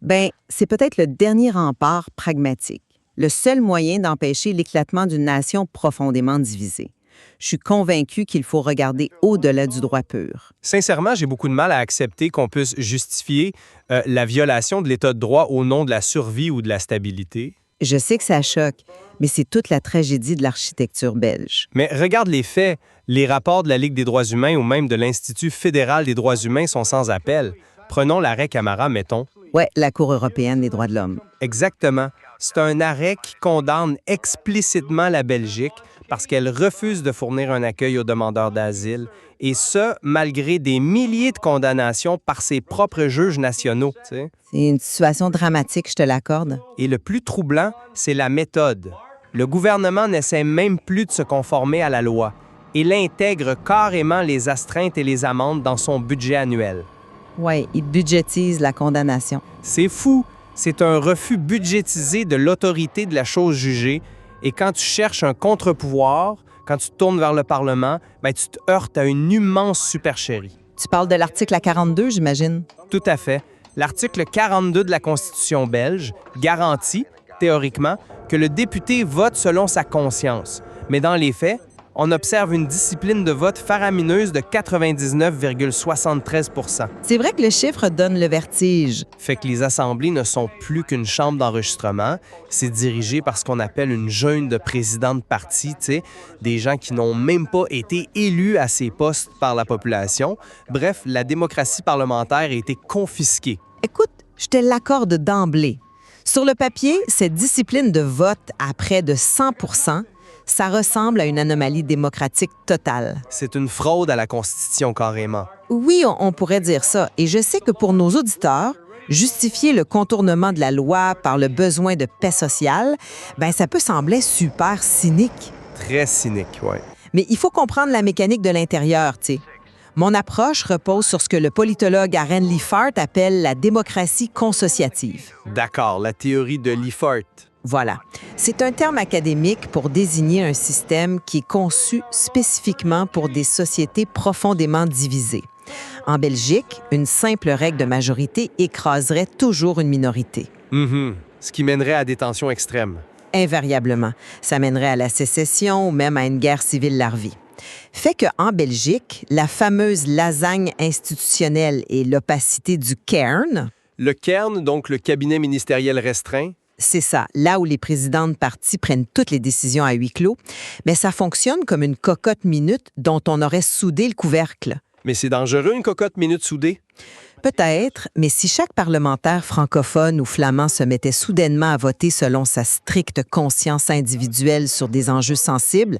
ben, c'est peut-être le dernier rempart pragmatique, le seul moyen d'empêcher l'éclatement d'une nation profondément divisée. Je suis convaincu qu'il faut regarder au-delà du droit pur. Sincèrement, j'ai beaucoup de mal à accepter qu'on puisse justifier la violation de l'État de droit au nom de la survie ou de la stabilité. Je sais que ça choque, mais c'est toute la tragédie de l'architecture belge. Mais regarde les faits. Les rapports de la Ligue des droits humains ou même de l'Institut fédéral des droits humains sont sans appel. Prenons l'arrêt Camara, mettons. Ouais, la Cour européenne des droits de l'homme. Exactement. C'est un arrêt qui condamne explicitement la Belgique parce qu'elle refuse de fournir un accueil aux demandeurs d'asile, et ce, malgré des milliers de condamnations par ses propres juges nationaux. Tu sais. C'est une situation dramatique, je te l'accorde. Et le plus troublant, c'est la méthode. Le gouvernement n'essaie même plus de se conformer à la loi. Il intègre carrément les astreintes et les amendes dans son budget annuel. Oui, il budgétise la condamnation. C'est fou. C'est un refus budgétisé de l'autorité de la chose jugée. Et quand tu cherches un contre-pouvoir, quand tu te tournes vers le Parlement, ben, tu te heurtes à une immense supercherie. Tu parles de l'article 42, j'imagine? Tout à fait. L'article 42 de la Constitution belge garantit, théoriquement, que le député vote selon sa conscience. Mais dans les faits, on observe une discipline de vote faramineuse de 99,73 %. C'est vrai que le chiffre donne le vertige. Fait que les assemblées ne sont plus qu'une chambre d'enregistrement. C'est dirigé par ce qu'on appelle une jeune de président de parti, tu sais, des gens qui n'ont même pas été élus à ces postes par la population. Bref, la démocratie parlementaire a été confisquée. Écoute, je te l'accorde d'emblée. Sur le papier, cette discipline de vote à près de 100 %, ça ressemble à une anomalie démocratique totale. C'est une fraude à la Constitution, carrément. Oui, on pourrait dire ça. Et je sais que pour nos auditeurs, justifier le contournement de la loi par le besoin de paix sociale, ben ça peut sembler super cynique. Très cynique, oui. Mais il faut comprendre la mécanique de l'intérieur, tu sais. Mon approche repose sur ce que le politologue Arend Liefert appelle la démocratie consociative. D'accord, la théorie de Liefert. Voilà. C'est un terme académique pour désigner un système qui est conçu spécifiquement pour des sociétés profondément divisées. En Belgique, une simple règle de majorité écraserait toujours une minorité. Ce qui mènerait à des tensions extrêmes. Invariablement. Ça mènerait à la sécession ou même à une guerre civile larvée. Fait qu'en Belgique, la fameuse lasagne institutionnelle et l'opacité du cairn, Le Cairn, donc le cabinet ministériel restreint, c'est ça, là où les présidents de partis prennent toutes les décisions à huis clos, mais ça fonctionne comme une cocotte minute dont on aurait soudé le couvercle. mais c'est dangereux une cocotte minute soudée. Peut-être, mais si chaque parlementaire francophone ou flamand se mettait soudainement à voter selon sa stricte conscience individuelle sur des enjeux sensibles,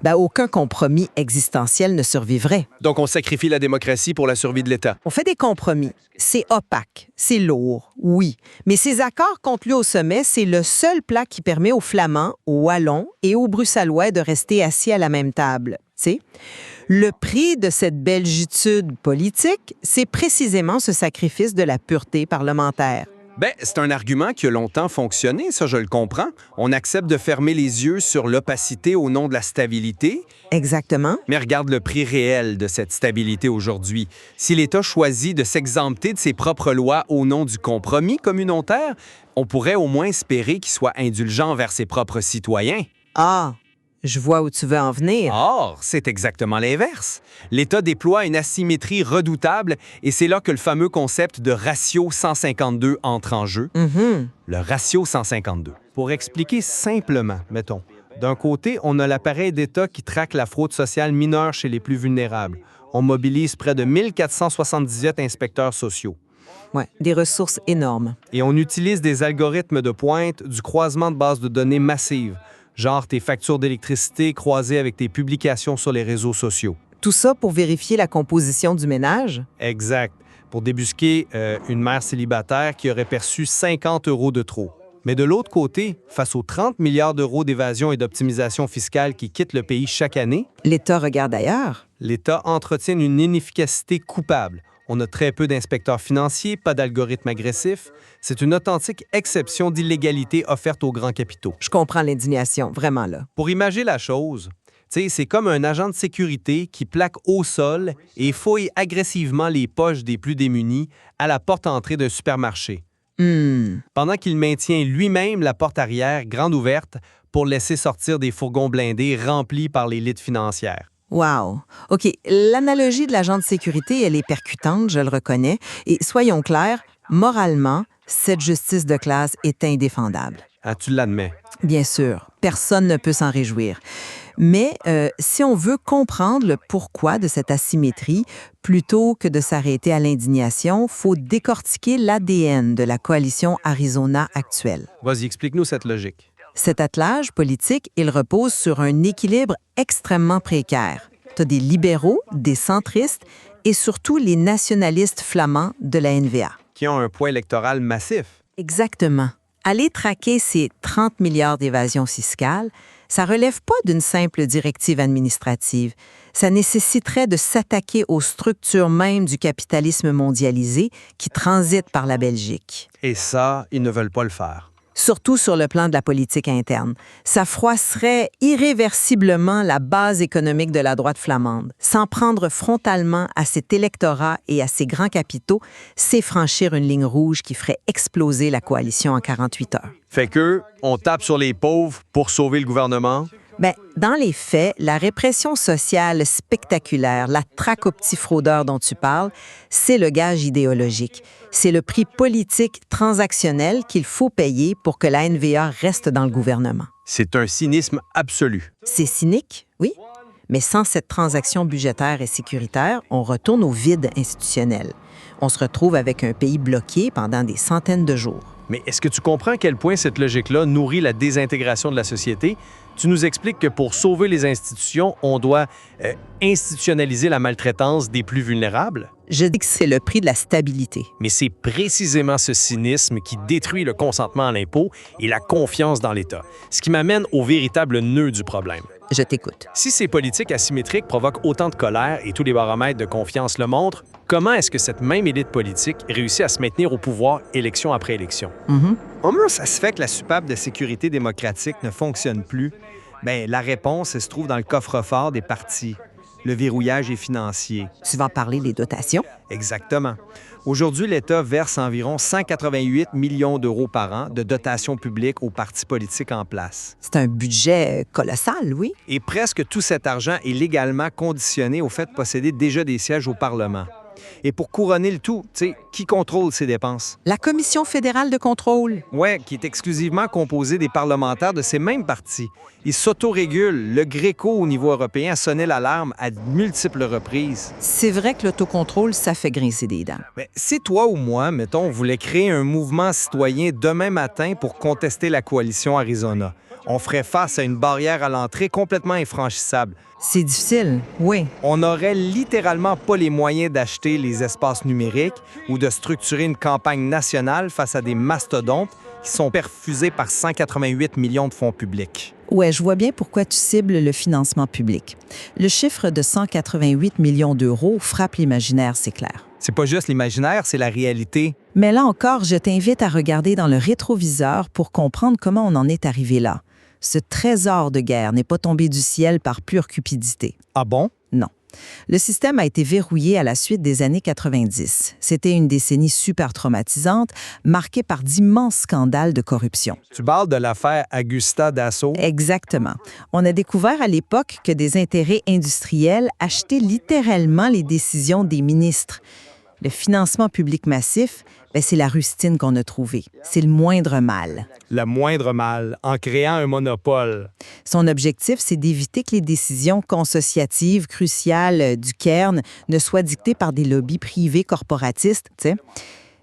ben aucun compromis existentiel ne survivrait. Donc on sacrifie la démocratie pour la survie de l'État. On fait des compromis. C'est opaque, c'est lourd, oui. Mais ces accords conclus au sommet, c'est le seul plat qui permet aux Flamands, aux Wallons et aux Bruxellois de rester assis à la même table. Tu sais, le prix de cette belgitude politique, c'est précisément ce sacrifice de la pureté parlementaire. Bien, c'est un argument qui a longtemps fonctionné, ça je le comprends. On accepte de fermer les yeux sur l'opacité au nom de la stabilité, Exactement. mais regarde le prix réel de cette stabilité aujourd'hui. Si l'État choisit de s'exempter de ses propres lois au nom du compromis communautaire, on pourrait au moins espérer qu'il soit indulgent envers ses propres citoyens. Ah, je vois où tu veux en venir. Or, c'est exactement l'inverse. L'État déploie une asymétrie redoutable et c'est là que le fameux concept de ratio 152 entre en jeu. Le ratio 152. Pour expliquer simplement, mettons, d'un côté, on a l'appareil d'État qui traque la fraude sociale mineure chez les plus vulnérables. On mobilise près de 1478 inspecteurs sociaux. Ouais, des ressources énormes. Et on utilise des algorithmes de pointe, du croisement de bases de données massives, genre tes factures d'électricité croisées avec tes publications sur les réseaux sociaux. Tout ça pour vérifier la composition du ménage? Exact. Pour débusquer une mère célibataire qui aurait perçu 50 € de trop. Mais de l'autre côté, face aux 30 milliards d'euros d'évasion et d'optimisation fiscale qui quittent le pays chaque année, L'État regarde ailleurs. l'État entretient une inefficacité coupable. On a très peu d'inspecteurs financiers, pas d'algorithmes agressifs. C'est une authentique exception d'illégalité offerte aux grands capitaux. Je comprends l'indignation, vraiment là. Pour imager la chose, c'est comme un agent de sécurité qui plaque au sol et fouille agressivement les poches des plus démunis à la porte entrée d'un supermarché, pendant qu'il maintient lui-même la porte arrière grande ouverte pour laisser sortir des fourgons blindés remplis par l'élite financière. Wow. OK, l'analogie de l'agent de sécurité, elle est percutante, je le reconnais. Et soyons clairs, moralement, cette justice de classe est indéfendable. Ah, tu l'admets. Bien sûr, personne ne peut s'en réjouir. Mais si on veut comprendre le pourquoi de cette asymétrie, plutôt que de s'arrêter à l'indignation, faut décortiquer l'ADN de la coalition Arizona actuelle. Vas-y, explique-nous cette logique. Cet attelage politique, il repose sur un équilibre extrêmement précaire. Tu as des libéraux, des centristes et surtout les nationalistes flamands de la NVA. Qui ont un poids électoral massif. Exactement. Aller traquer ces 30 milliards d'évasion fiscale, ça relève pas d'une simple directive administrative. Ça nécessiterait de s'attaquer aux structures mêmes du capitalisme mondialisé qui transite par la Belgique. Et ça, ils ne veulent pas le faire. Surtout sur le plan de la politique interne. Ça froisserait irréversiblement la base économique de la droite flamande. S'en prendre frontalement à cet électorat et à ses grands capitaux, c'est franchir une ligne rouge qui ferait exploser la coalition en 48 heures. Fait que, on tape sur les pauvres pour sauver le gouvernement? Bien, dans les faits, la répression sociale spectaculaire, la traque aux petits fraudeurs dont tu parles, c'est le gage idéologique. C'est le prix politique transactionnel qu'il faut payer pour que la NVA reste dans le gouvernement. C'est un cynisme absolu. C'est cynique, oui, mais sans cette transaction budgétaire et sécuritaire, on retourne au vide institutionnel. On se retrouve avec un pays bloqué pendant des centaines de jours. Mais est-ce que tu comprends à quel point cette logique-là nourrit la désintégration de la société? Tu nous expliques que pour sauver les institutions, on doit institutionnaliser la maltraitance des plus vulnérables? Je dis que c'est le prix de la stabilité. Mais c'est précisément ce cynisme qui détruit le consentement à l'impôt et la confiance dans l'État, ce qui m'amène au véritable nœud du problème. Je t'écoute. Si ces politiques asymétriques provoquent autant de colère et tous les baromètres de confiance le montrent, comment est-ce que cette même élite politique réussit à se maintenir au pouvoir élection après élection? Comment ça se fait que la soupape de sécurité démocratique ne fonctionne plus? Bien, la réponse, elle se trouve dans le coffre-fort des partis. Le verrouillage est financier. Tu vas parler des dotations? Exactement. Aujourd'hui, l'État verse environ 188 millions d'euros par an de dotations publiques aux partis politiques en place. C'est un budget colossal, oui. Et presque tout cet argent est légalement conditionné au fait de posséder déjà des sièges au Parlement. Et pour couronner le tout, qui contrôle ces dépenses? La Commission fédérale de contrôle. Oui, qui est exclusivement composée des parlementaires de ces mêmes partis. Ils s'autorégulent. Le Gréco, au niveau européen, a sonné l'alarme à multiples reprises. C'est vrai que l'autocontrôle, ça fait grincer des dents. Mais si toi ou moi, mettons, on voulait créer un mouvement citoyen demain matin pour contester la coalition Arizona, on ferait face à une barrière à l'entrée complètement infranchissable. C'est difficile, oui. On n'aurait littéralement pas les moyens d'acheter les espaces numériques ou de structurer une campagne nationale face à des mastodontes qui sont perfusés par 188 millions de fonds publics. Ouais, je vois bien pourquoi tu cibles le financement public. Le chiffre de 188 millions d'euros frappe l'imaginaire, c'est clair. C'est pas juste l'imaginaire, c'est la réalité. Mais là encore, je t'invite à regarder dans le rétroviseur pour comprendre comment on en est arrivé là. Ce trésor de guerre n'est pas tombé du ciel par pure cupidité. Ah bon? Non. Le système a été verrouillé à la suite des années 90. C'était une décennie super traumatisante, marquée par d'immenses scandales de corruption. Tu parles de l'affaire Augusta Dassault? Exactement. On a découvert à l'époque que des intérêts industriels achetaient littéralement les décisions des ministres. Le financement public massif, c'est la rustine qu'on a trouvée. C'est le moindre mal. Le moindre mal, en créant un monopole. Son objectif, c'est d'éviter que les décisions consociatives cruciales du Cairn ne soient dictées par des lobbies privés corporatistes, tu sais.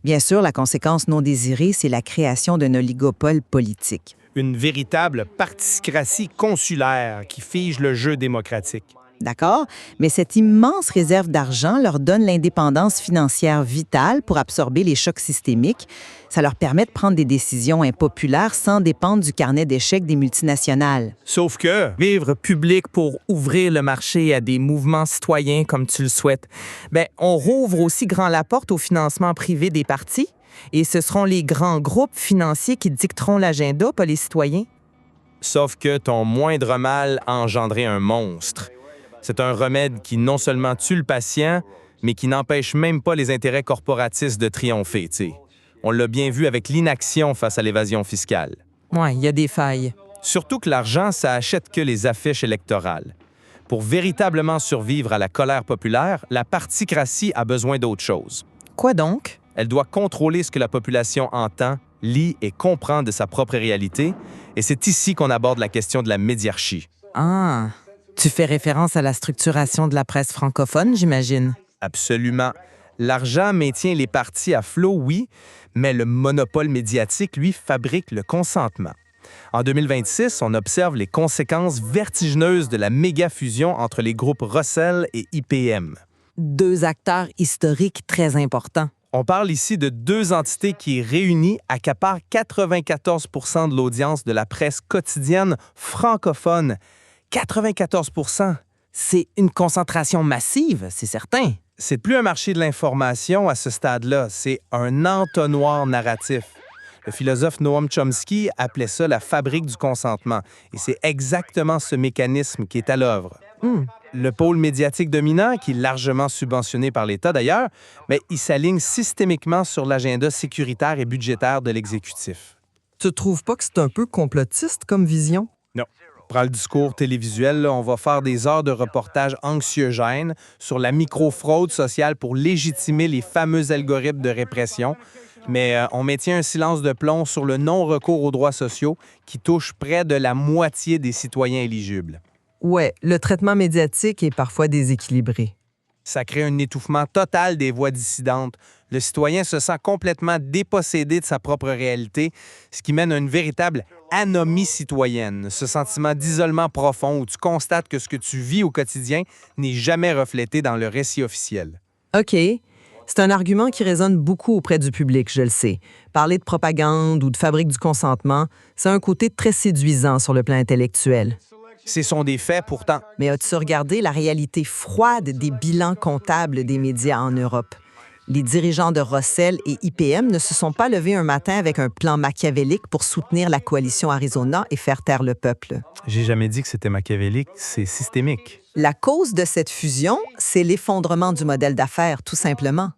Bien sûr, la conséquence non désirée, c'est la création d'un oligopole politique. Une véritable particratie consulaire qui fige le jeu démocratique. D'accord? Mais cette immense réserve d'argent leur donne l'indépendance financière vitale pour absorber les chocs systémiques. Ça leur permet de prendre des décisions impopulaires sans dépendre du carnet d'échecs des multinationales. Sauf que vivre public pour ouvrir le marché à des mouvements citoyens comme tu le souhaites, on rouvre aussi grand la porte au financement privé des partis et ce seront les grands groupes financiers qui dicteront l'agenda, pas les citoyens. Sauf que ton moindre mal a engendré un monstre. C'est un remède qui non seulement tue le patient, mais qui n'empêche même pas les intérêts corporatistes de triompher, tu sais. On l'a bien vu avec l'inaction face à l'évasion fiscale. Ouais, il y a des failles. Surtout que l'argent, ça achète que les affiches électorales. Pour véritablement survivre à la colère populaire, la particratie a besoin d'autre chose. Quoi donc? Elle doit contrôler ce que la population entend, lit et comprend de sa propre réalité, et c'est ici qu'on aborde la question de la médiarchie. Ah, tu fais référence à la structuration de la presse francophone, j'imagine. Absolument. L'argent maintient les partis à flot, oui, mais le monopole médiatique, lui, fabrique le consentement. En 2026, on observe les conséquences vertigineuses de la méga-fusion entre les groupes Russell et IPM. Deux acteurs historiques très importants. On parle ici de deux entités qui, réunies, accaparent 94 % de l'audience de la presse quotidienne francophone. 94 %. C'est une concentration massive, c'est certain. C'est plus un marché de l'information à ce stade-là, c'est un entonnoir narratif. Le philosophe Noam Chomsky appelait ça la fabrique du consentement, et c'est exactement ce mécanisme qui est à l'œuvre. Le pôle médiatique dominant, qui est largement subventionné par l'État d'ailleurs, mais il s'aligne systémiquement sur l'agenda sécuritaire et budgétaire de l'exécutif. Tu trouves pas que c'est un peu complotiste comme vision? Non. Prends le discours télévisuel, là, on va faire des heures de reportage anxiogènes sur la micro-fraude sociale pour légitimer les fameux algorithmes de répression. Mais on maintient un silence de plomb sur le non-recours aux droits sociaux qui touche près de la moitié des citoyens éligibles. Ouais, le traitement médiatique est parfois déséquilibré. Ça crée un étouffement total des voix dissidentes. Le citoyen se sent complètement dépossédé de sa propre réalité, ce qui mène à une véritable anomie citoyenne, ce sentiment d'isolement profond où tu constates que ce que tu vis au quotidien n'est jamais reflété dans le récit officiel. OK. C'est un argument qui résonne beaucoup auprès du public, je le sais. Parler de propagande ou de fabrique du consentement, c'est un côté très séduisant sur le plan intellectuel. Ce sont des faits, pourtant. Mais as-tu regardé la réalité froide des bilans comptables des médias en Europe? Les dirigeants de Russell et IPM ne se sont pas levés un matin avec un plan machiavélique pour soutenir la coalition Arizona et faire taire le peuple. J'ai jamais dit que c'était machiavélique, c'est systémique. La cause de cette fusion, c'est l'effondrement du modèle d'affaires, tout simplement.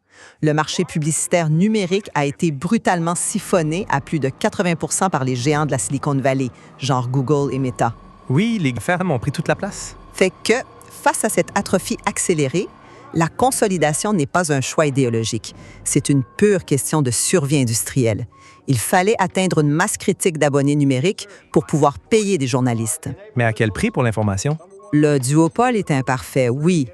Le marché publicitaire numérique a été brutalement siphonné à plus de 80 % par les géants de la Silicon Valley, genre Google et Meta. Oui, les GAFAM ont pris toute la place. Fait que, face à cette atrophie accélérée, la consolidation n'est pas un choix idéologique. C'est une pure question de survie industrielle. Il fallait atteindre une masse critique d'abonnés numériques pour pouvoir payer des journalistes. Mais à quel prix pour l'information? Le duopole est imparfait, oui.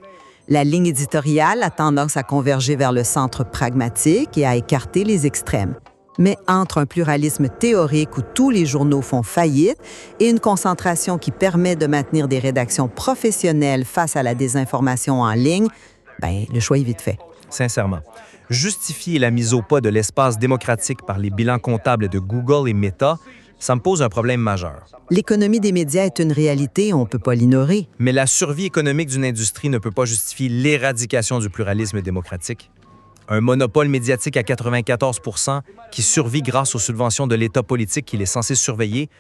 La ligne éditoriale a tendance à converger vers le centre pragmatique et à écarter les extrêmes. Mais entre un pluralisme théorique où tous les journaux font faillite et une concentration qui permet de maintenir des rédactions professionnelles face à la désinformation en ligne, le choix est vite fait. Sincèrement, justifier la mise au pas de l'espace démocratique par les bilans comptables de Google et Meta, ça me pose un problème majeur. L'économie des médias est une réalité, on ne peut pas l'ignorer. Mais la survie économique d'une industrie ne peut pas justifier l'éradication du pluralisme démocratique. Un monopole médiatique à 94 % qui survit grâce aux subventions de l'État politique qu'il est censé surveiller,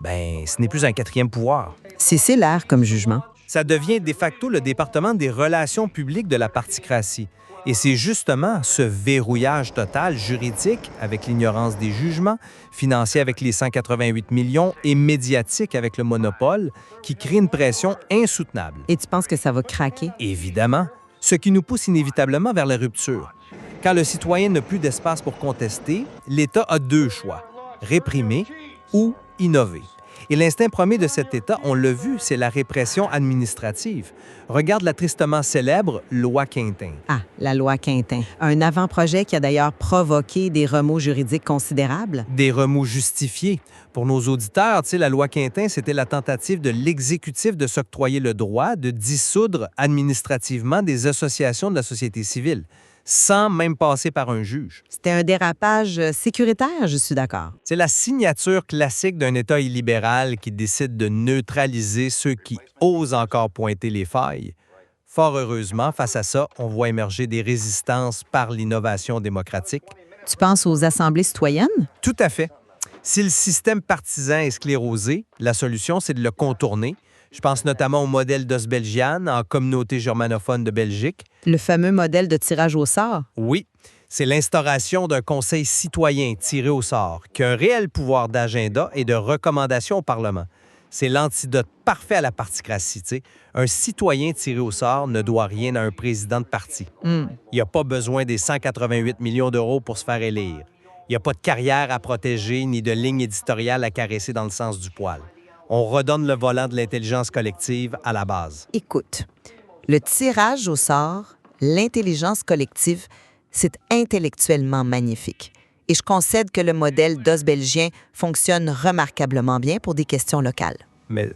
ce n'est plus un quatrième pouvoir. C'est sévère comme jugement. Ça devient de facto le département des relations publiques de la particratie. Et c'est justement ce verrouillage total juridique avec l'ignorance des jugements, financier avec les 188 millions et médiatique avec le monopole qui crée une pression insoutenable. Et tu penses que ça va craquer? Évidemment, ce qui nous pousse inévitablement vers la rupture. Quand le citoyen n'a plus d'espace pour contester, l'État a deux choix, réprimer ou innover. Et l'instinct premier de cet État, on l'a vu, c'est la répression administrative. Regarde la tristement célèbre loi Quintin. Ah, la loi Quintin. Un avant-projet qui a d'ailleurs provoqué des remous juridiques considérables. Des remous justifiés. Pour nos auditeurs, la loi Quintin, c'était la tentative de l'exécutif de s'octroyer le droit de dissoudre administrativement des associations de la société civile, sans même passer par un juge. C'était un dérapage sécuritaire, je suis d'accord. C'est la signature classique d'un État illibéral qui décide de neutraliser ceux qui osent encore pointer les failles. Fort heureusement, face à ça, on voit émerger des résistances par l'innovation démocratique. Tu penses aux assemblées citoyennes? Tout à fait. Si le système partisan est sclérosé, la solution, c'est de le contourner. Je pense notamment au modèle d'Osbelgian en communauté germanophone de Belgique. Le fameux modèle de tirage au sort? Oui, c'est l'instauration d'un conseil citoyen tiré au sort, qui a un réel pouvoir d'agenda et de recommandation au Parlement. C'est l'antidote parfait à la particratie. Un citoyen tiré au sort ne doit rien à un président de parti. Il n'y a pas besoin des 188 millions d'euros pour se faire élire. Il n'y a pas de carrière à protéger ni de ligne éditoriale à caresser dans le sens du poil. On redonne le volant de l'intelligence collective à la base. Écoute, le tirage au sort, l'intelligence collective, c'est intellectuellement magnifique. Et je concède que le modèle d'Osbelgien fonctionne remarquablement bien pour des questions locales. Mais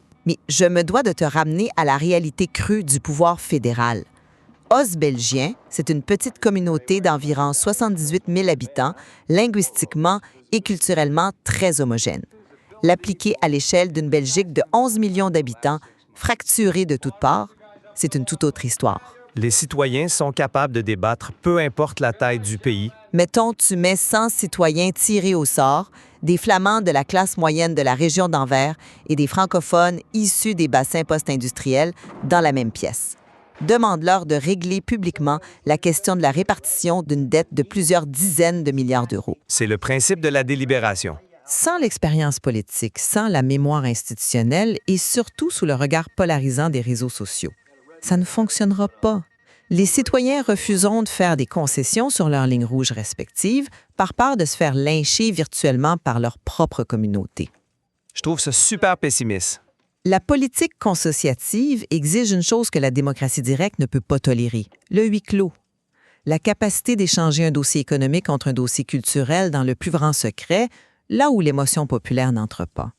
je me dois de te ramener à la réalité crue du pouvoir fédéral. Osbelgien, c'est une petite communauté d'environ 78 000 habitants, linguistiquement et culturellement très homogène. L'appliquer à l'échelle d'une Belgique de 11 millions d'habitants, fracturée de toutes parts, c'est une toute autre histoire. les citoyens sont capables de débattre, peu importe la taille du pays. Mettons, tu mets 100 citoyens tirés au sort, des Flamands de la classe moyenne de la région d'Anvers et des francophones issus des bassins post-industriels dans la même pièce. Demande-leur de régler publiquement la question de la répartition d'une dette de plusieurs dizaines de milliards d'euros. C'est le principe de la délibération. Sans l'expérience politique, sans la mémoire institutionnelle et surtout sous le regard polarisant des réseaux sociaux, ça ne fonctionnera pas. Les citoyens refuseront de faire des concessions sur leurs lignes rouges respectives par peur de se faire lyncher virtuellement par leur propre communauté. Je trouve ça super pessimiste. La politique consociative exige une chose que la démocratie directe ne peut pas tolérer, le huis clos. La capacité d'échanger un dossier économique contre un dossier culturel dans le plus grand secret, là où l'émotion populaire n'entre pas.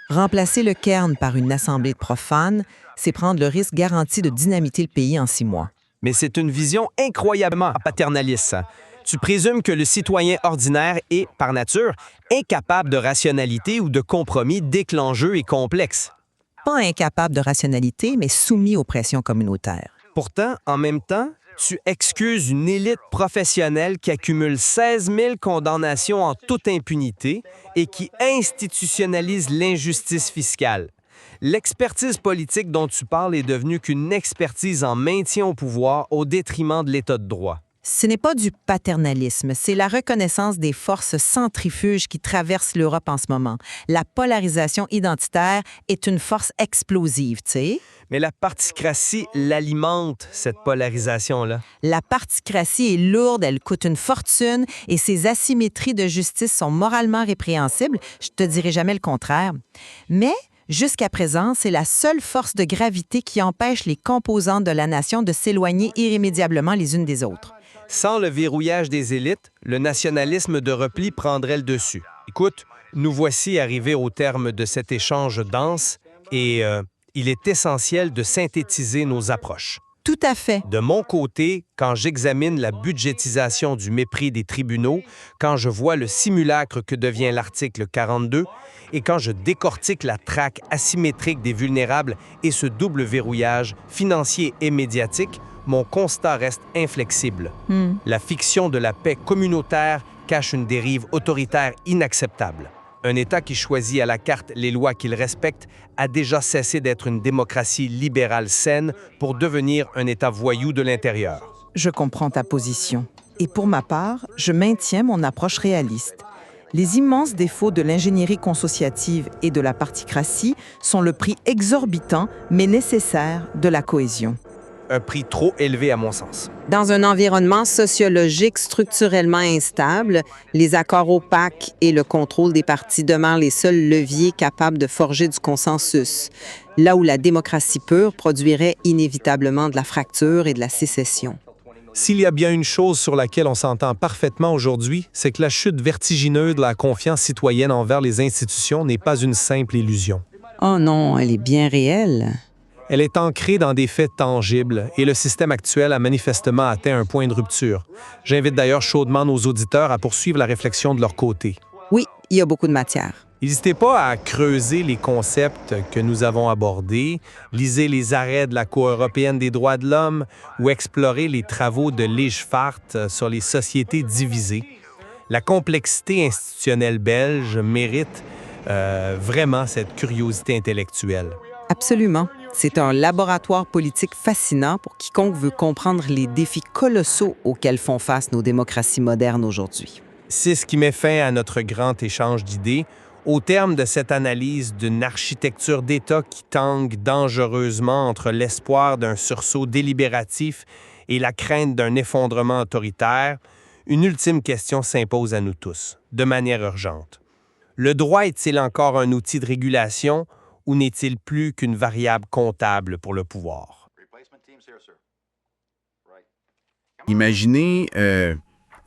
Remplacer le cairn par une assemblée de profanes, c'est prendre le risque garanti de dynamiter le pays en 6 mois. Mais c'est une vision incroyablement paternaliste. Tu présumes que le citoyen ordinaire est, par nature, incapable de rationalité ou de compromis dès que l'enjeu est complexe. Pas incapable de rationalité, mais soumis aux pressions communautaires. Pourtant, en même temps, tu excuses une élite professionnelle qui accumule 16 000 condamnations en toute impunité et qui institutionnalise l'injustice fiscale. L'expertise politique dont tu parles est devenue qu'une expertise en maintien au pouvoir au détriment de l'État de droit. Ce n'est pas du paternalisme, c'est la reconnaissance des forces centrifuges qui traversent l'Europe en ce moment. La polarisation identitaire est une force explosive, tu sais. Mais la particratie l'alimente, cette polarisation-là. La particratie est lourde, elle coûte une fortune et ses asymétries de justice sont moralement répréhensibles. Je te dirai jamais le contraire. Mais jusqu'à présent, c'est la seule force de gravité qui empêche les composantes de la nation de s'éloigner irrémédiablement les unes des autres. Sans le verrouillage des élites, le nationalisme de repli prendrait le dessus. Écoute, nous voici arrivés au terme de cet échange dense et il est essentiel de synthétiser nos approches. Tout à fait. De mon côté, quand j'examine la budgétisation du mépris des tribunaux, quand je vois le simulacre que devient l'article 42 et quand je décortique la traque asymétrique des vulnérables et ce double verrouillage financier et médiatique, mon constat reste inflexible. La fiction de la paix communautaire cache une dérive autoritaire inacceptable. Un État qui choisit à la carte les lois qu'il respecte a déjà cessé d'être une démocratie libérale saine pour devenir un État voyou de l'intérieur. Je comprends ta position. Et pour ma part, je maintiens mon approche réaliste. Les immenses défauts de l'ingénierie consociative et de la particratie sont le prix exorbitant, mais nécessaire, de la cohésion. un prix trop élevé à mon sens. Dans un environnement sociologique structurellement instable, les accords opaques et le contrôle des partis demeurent les seuls leviers capables de forger du consensus, là où la démocratie pure produirait inévitablement de la fracture et de la sécession. S'il y a bien une chose sur laquelle on s'entend parfaitement aujourd'hui, c'est que la chute vertigineuse de la confiance citoyenne envers les institutions n'est pas une simple illusion. Oh non, elle est bien réelle. Elle est ancrée dans des faits tangibles et le système actuel a manifestement atteint un point de rupture. J'invite d'ailleurs chaudement nos auditeurs à poursuivre la réflexion de leur côté. Oui, il y a beaucoup de matière. N'hésitez pas à creuser les concepts que nous avons abordés, lisez les arrêts de la Cour européenne des droits de l'homme ou explorez les travaux de Lijsvaart sur les sociétés divisées. La complexité institutionnelle belge mérite vraiment cette curiosité intellectuelle. Absolument. C'est un laboratoire politique fascinant pour quiconque veut comprendre les défis colossaux auxquels font face nos démocraties modernes aujourd'hui. C'est ce qui met fin à notre grand échange d'idées. Au terme de cette analyse d'une architecture d'État qui tangue dangereusement entre l'espoir d'un sursaut délibératif et la crainte d'un effondrement autoritaire, une ultime question s'impose à nous tous, de manière urgente. Le droit est-il encore un outil de régulation ou n'est-il plus qu'une variable comptable pour le pouvoir? Imaginez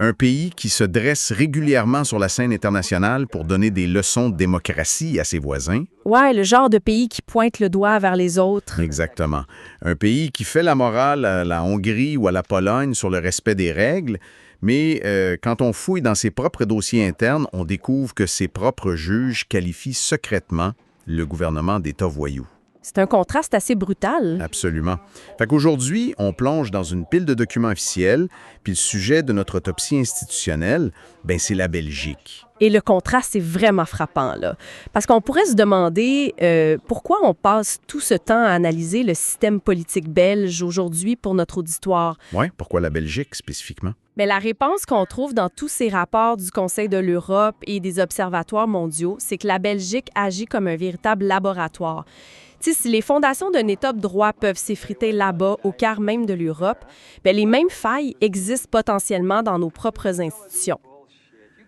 un pays qui se dresse régulièrement sur la scène internationale pour donner des leçons de démocratie à ses voisins. Ouais, le genre de pays qui pointe le doigt vers les autres. Exactement. Un pays qui fait la morale à la Hongrie ou à la Pologne sur le respect des règles, mais quand on fouille dans ses propres dossiers internes, on découvre que ses propres juges qualifient secrètement le gouvernement d'État voyou. C'est un contraste assez brutal. Absolument. Fait qu'aujourd'hui, on plonge dans une pile de documents officiels, puis le sujet de notre autopsie institutionnelle, ben c'est la Belgique. Et le contraste est vraiment frappant, là. Parce qu'on pourrait se demander pourquoi on passe tout ce temps à analyser le système politique belge aujourd'hui pour notre auditoire. Oui, pourquoi la Belgique spécifiquement? Mais la réponse qu'on trouve dans tous ces rapports du Conseil de l'Europe et des observatoires mondiaux, c'est que la Belgique agit comme un véritable laboratoire. Tu sais, si les fondations d'un État de droit peuvent s'effriter là-bas, au cœur même de l'Europe, bien, les mêmes failles existent potentiellement dans nos propres institutions.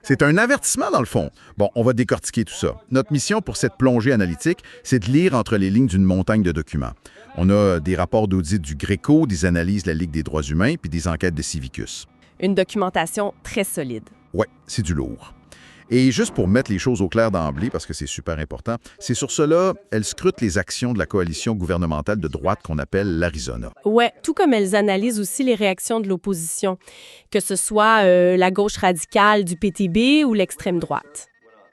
C'est un avertissement, dans le fond. Bon, on va décortiquer tout ça. Notre mission pour cette plongée analytique, c'est de lire entre les lignes d'une montagne de documents. On a des rapports d'audit du GRECO, des analyses de la Ligue des droits humains, puis des enquêtes de Civicus. Une documentation très solide. Ouais, c'est du lourd. Et juste pour mettre les choses au clair d'emblée, parce que c'est super important, c'est sur cela, elle scrute les actions de la coalition gouvernementale de droite qu'on appelle l'Arizona. Ouais, tout comme elles analysent aussi les réactions de l'opposition, que ce soit la gauche radicale du PTB ou l'extrême droite.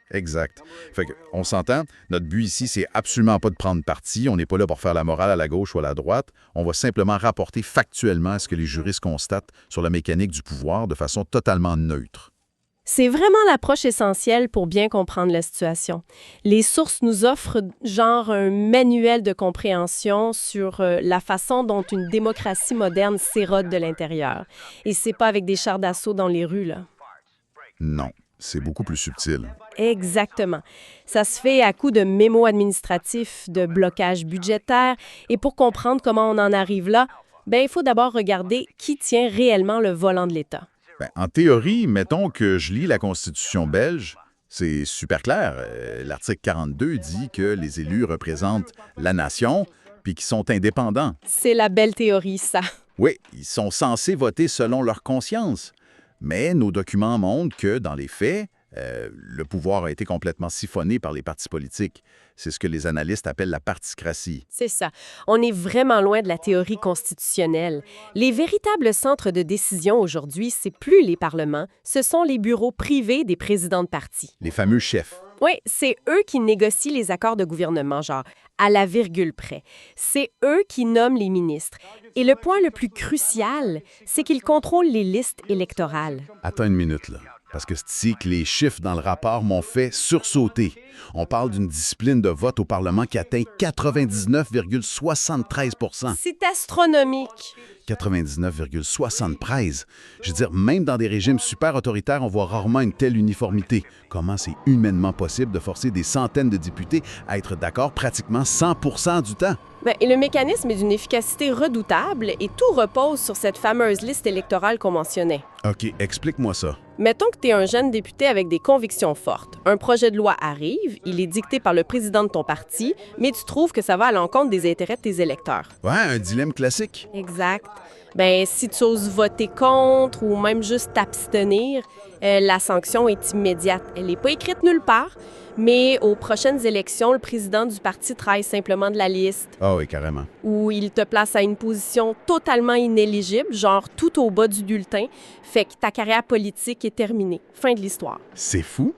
Exact. Fait que, on s'entend, notre but ici, c'est absolument pas de prendre parti. On n'est pas là pour faire la morale à la gauche ou à la droite. On va simplement rapporter factuellement ce que les juristes constatent sur la mécanique du pouvoir de façon totalement neutre. C'est vraiment l'approche essentielle pour bien comprendre la situation. Les sources nous offrent genre un manuel de compréhension sur la façon dont une démocratie moderne s'érode de l'intérieur. Et c'est pas avec des chars d'assaut dans les rues, là. Non, c'est beaucoup plus subtil. Exactement. Ça se fait à coup de mémos administratifs, de blocage budgétaire. Et pour comprendre comment on en arrive là, ben, il faut d'abord regarder qui tient réellement le volant de l'État. Ben, en théorie, mettons que je lis la Constitution belge, c'est super clair. L'article 42 dit que les élus représentent la nation puis qu'ils sont indépendants. C'est la belle théorie, ça. Oui, ils sont censés voter selon leur conscience. Mais nos documents montrent que, dans les faits, le pouvoir a été complètement siphonné par les partis politiques. C'est ce que les analystes appellent la particratie. C'est ça. On est vraiment loin de la théorie constitutionnelle. Les véritables centres de décision aujourd'hui, c'est plus les parlements, ce sont les bureaux privés des présidents de partis. Les fameux chefs. Oui, c'est eux qui négocient les accords de gouvernement, genre à la virgule près. C'est eux qui nomment les ministres. Et le point le plus crucial, c'est qu'ils contrôlent les listes électorales. Attends une minute, là. parce que c'est ici que les chiffres dans le rapport m'ont fait sursauter. On parle d'une discipline de vote au Parlement qui atteint 99,73 %. C'est astronomique. 99,73. Je veux dire, même dans des régimes super autoritaires, on voit rarement une telle uniformité. Comment c'est humainement possible de forcer des centaines de députés à être d'accord pratiquement 100% du temps? Et le mécanisme est d'une efficacité redoutable et tout repose sur cette fameuse liste électorale qu'on mentionnait. OK, explique-moi ça. Mettons que tu es un jeune député avec des convictions fortes. Un projet de loi arrive, il est dicté par le président de ton parti, mais tu trouves que ça va à l'encontre des intérêts de tes électeurs. Ouais, un dilemme classique. Exact. Si tu oses voter contre ou même juste t'abstenir, la sanction est immédiate. Elle n'est pas écrite nulle part, mais aux prochaines élections, le président du parti trahit simplement de la liste. Ah oui, carrément. Ou il te place à une position totalement inéligible, genre tout au bas du bulletin, fait que ta carrière politique est terminée. Fin de l'histoire. C'est fou.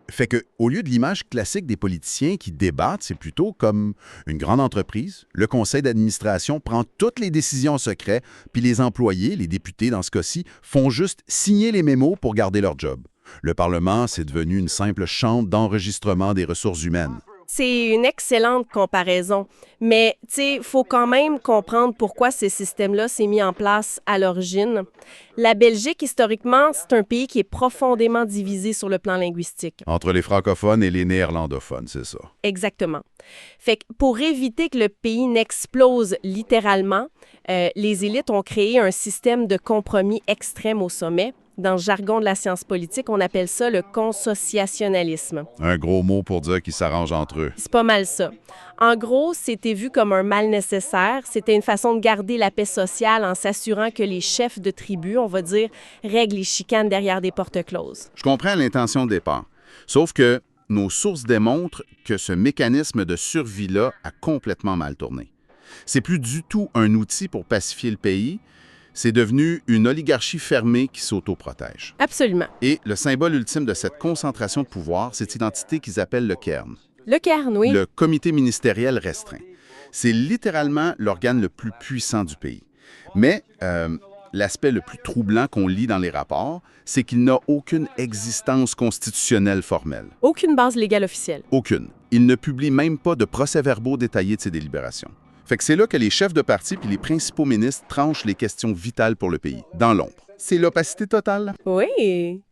Fait que, au lieu de l'image classique des politiciens qui débattent, c'est plutôt comme une grande entreprise. Le conseil d'administration prend toutes les décisions secrètes, puis les employés, les députés dans ce cas-ci, font juste signer les mémos pour garder leur job. Le Parlement, c'est devenu une simple chambre d'enregistrement des ressources humaines. C'est une excellente comparaison, mais tu sais, il faut quand même comprendre pourquoi ce système-là s'est mis en place à l'origine. La Belgique, historiquement, c'est un pays qui est profondément divisé sur le plan linguistique. Entre les francophones et les néerlandophones, c'est ça. Exactement. Fait que pour éviter que le pays n'explose littéralement, les élites ont créé un système de compromis extrême au sommet. Dans le jargon de la science politique, on appelle ça le consociationalisme. Un gros mot pour dire qu'ils s'arrangent entre eux. C'est pas mal ça. En gros, c'était vu comme un mal nécessaire. C'était une façon de garder la paix sociale en s'assurant que les chefs de tribu, on va dire, règlent les chicanes derrière des portes closes. Je comprends l'intention de départ. Sauf que nos sources démontrent que ce mécanisme de survie-là a complètement mal tourné. C'est plus du tout un outil pour pacifier le pays. C'est devenu une oligarchie fermée qui s'autoprotège. Absolument. Et le symbole ultime de cette concentration de pouvoir, c'est cette entité qu'ils appellent le Cairn. Le Cairn, oui. Le comité ministériel restreint. C'est littéralement l'organe le plus puissant du pays. Mais l'aspect le plus troublant qu'on lit dans les rapports, c'est qu'il n'a aucune existence constitutionnelle formelle. Aucune base légale officielle. Aucune. Il ne publie même pas de procès-verbaux détaillés de ses délibérations. Fait que c'est là que les chefs de parti puis les principaux ministres tranchent les questions vitales pour le pays, dans l'ombre. C'est l'opacité totale. Oui.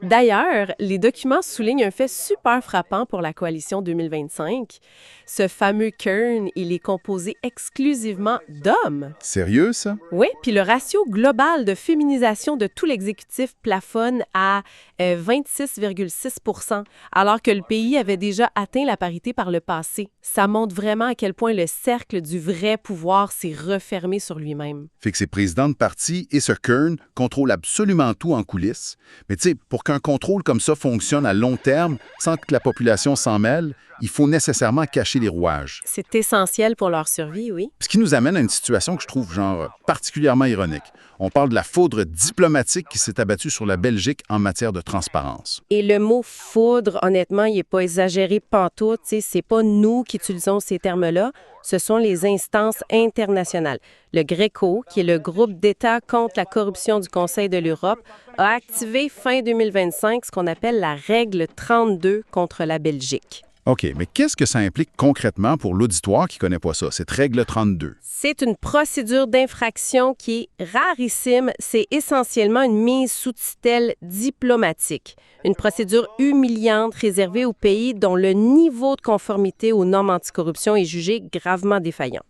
D'ailleurs, les documents soulignent un fait super frappant pour la coalition 2025. Ce fameux Cairn, il est composé exclusivement d'hommes. Sérieux, ça? Oui, puis le ratio global de féminisation de tout l'exécutif plafonne à 26,6 %, alors que le pays avait déjà atteint la parité par le passé. Ça montre vraiment à quel point le cercle du vrai pouvoir s'est refermé sur lui-même. Fait que ces présidents de parti et ce Cairn contrôlent absolument tout en coulisses. Mais tu sais, pour qu'un contrôle comme ça fonctionne à long terme, sans que la population s'en mêle, il faut nécessairement cacher les rouages. C'est essentiel pour leur survie, oui. Ce qui nous amène à une situation que je trouve particulièrement ironique. On parle de la foudre diplomatique qui s'est abattue sur la Belgique en matière de transparence. Et le mot foudre, honnêtement, il n'est pas exagéré pantoute. C'est pas nous qui utilisons ces termes-là, ce sont les instances internationales. Le GRECO, qui est le groupe d'États contre la corruption du Conseil de l'Europe, a activé fin 2025 ce qu'on appelle la règle 32 contre la Belgique. OK, mais qu'est-ce que ça implique concrètement pour l'auditoire qui ne connaît pas ça, cette règle 32? C'est une procédure d'infraction qui est rarissime. C'est essentiellement une mise sous tutelle diplomatique. Une procédure humiliante réservée aux pays dont le niveau de conformité aux normes anticorruption est jugé gravement défaillant.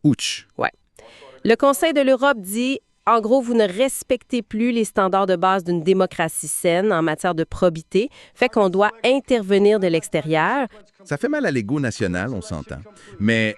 Ouch! Ouais. Le Conseil de l'Europe dit, en gros, vous ne respectez plus les standards de base d'une démocratie saine en matière de probité, fait qu'on doit intervenir de l'extérieur. Ça fait mal à l'ego national, on s'entend. Mais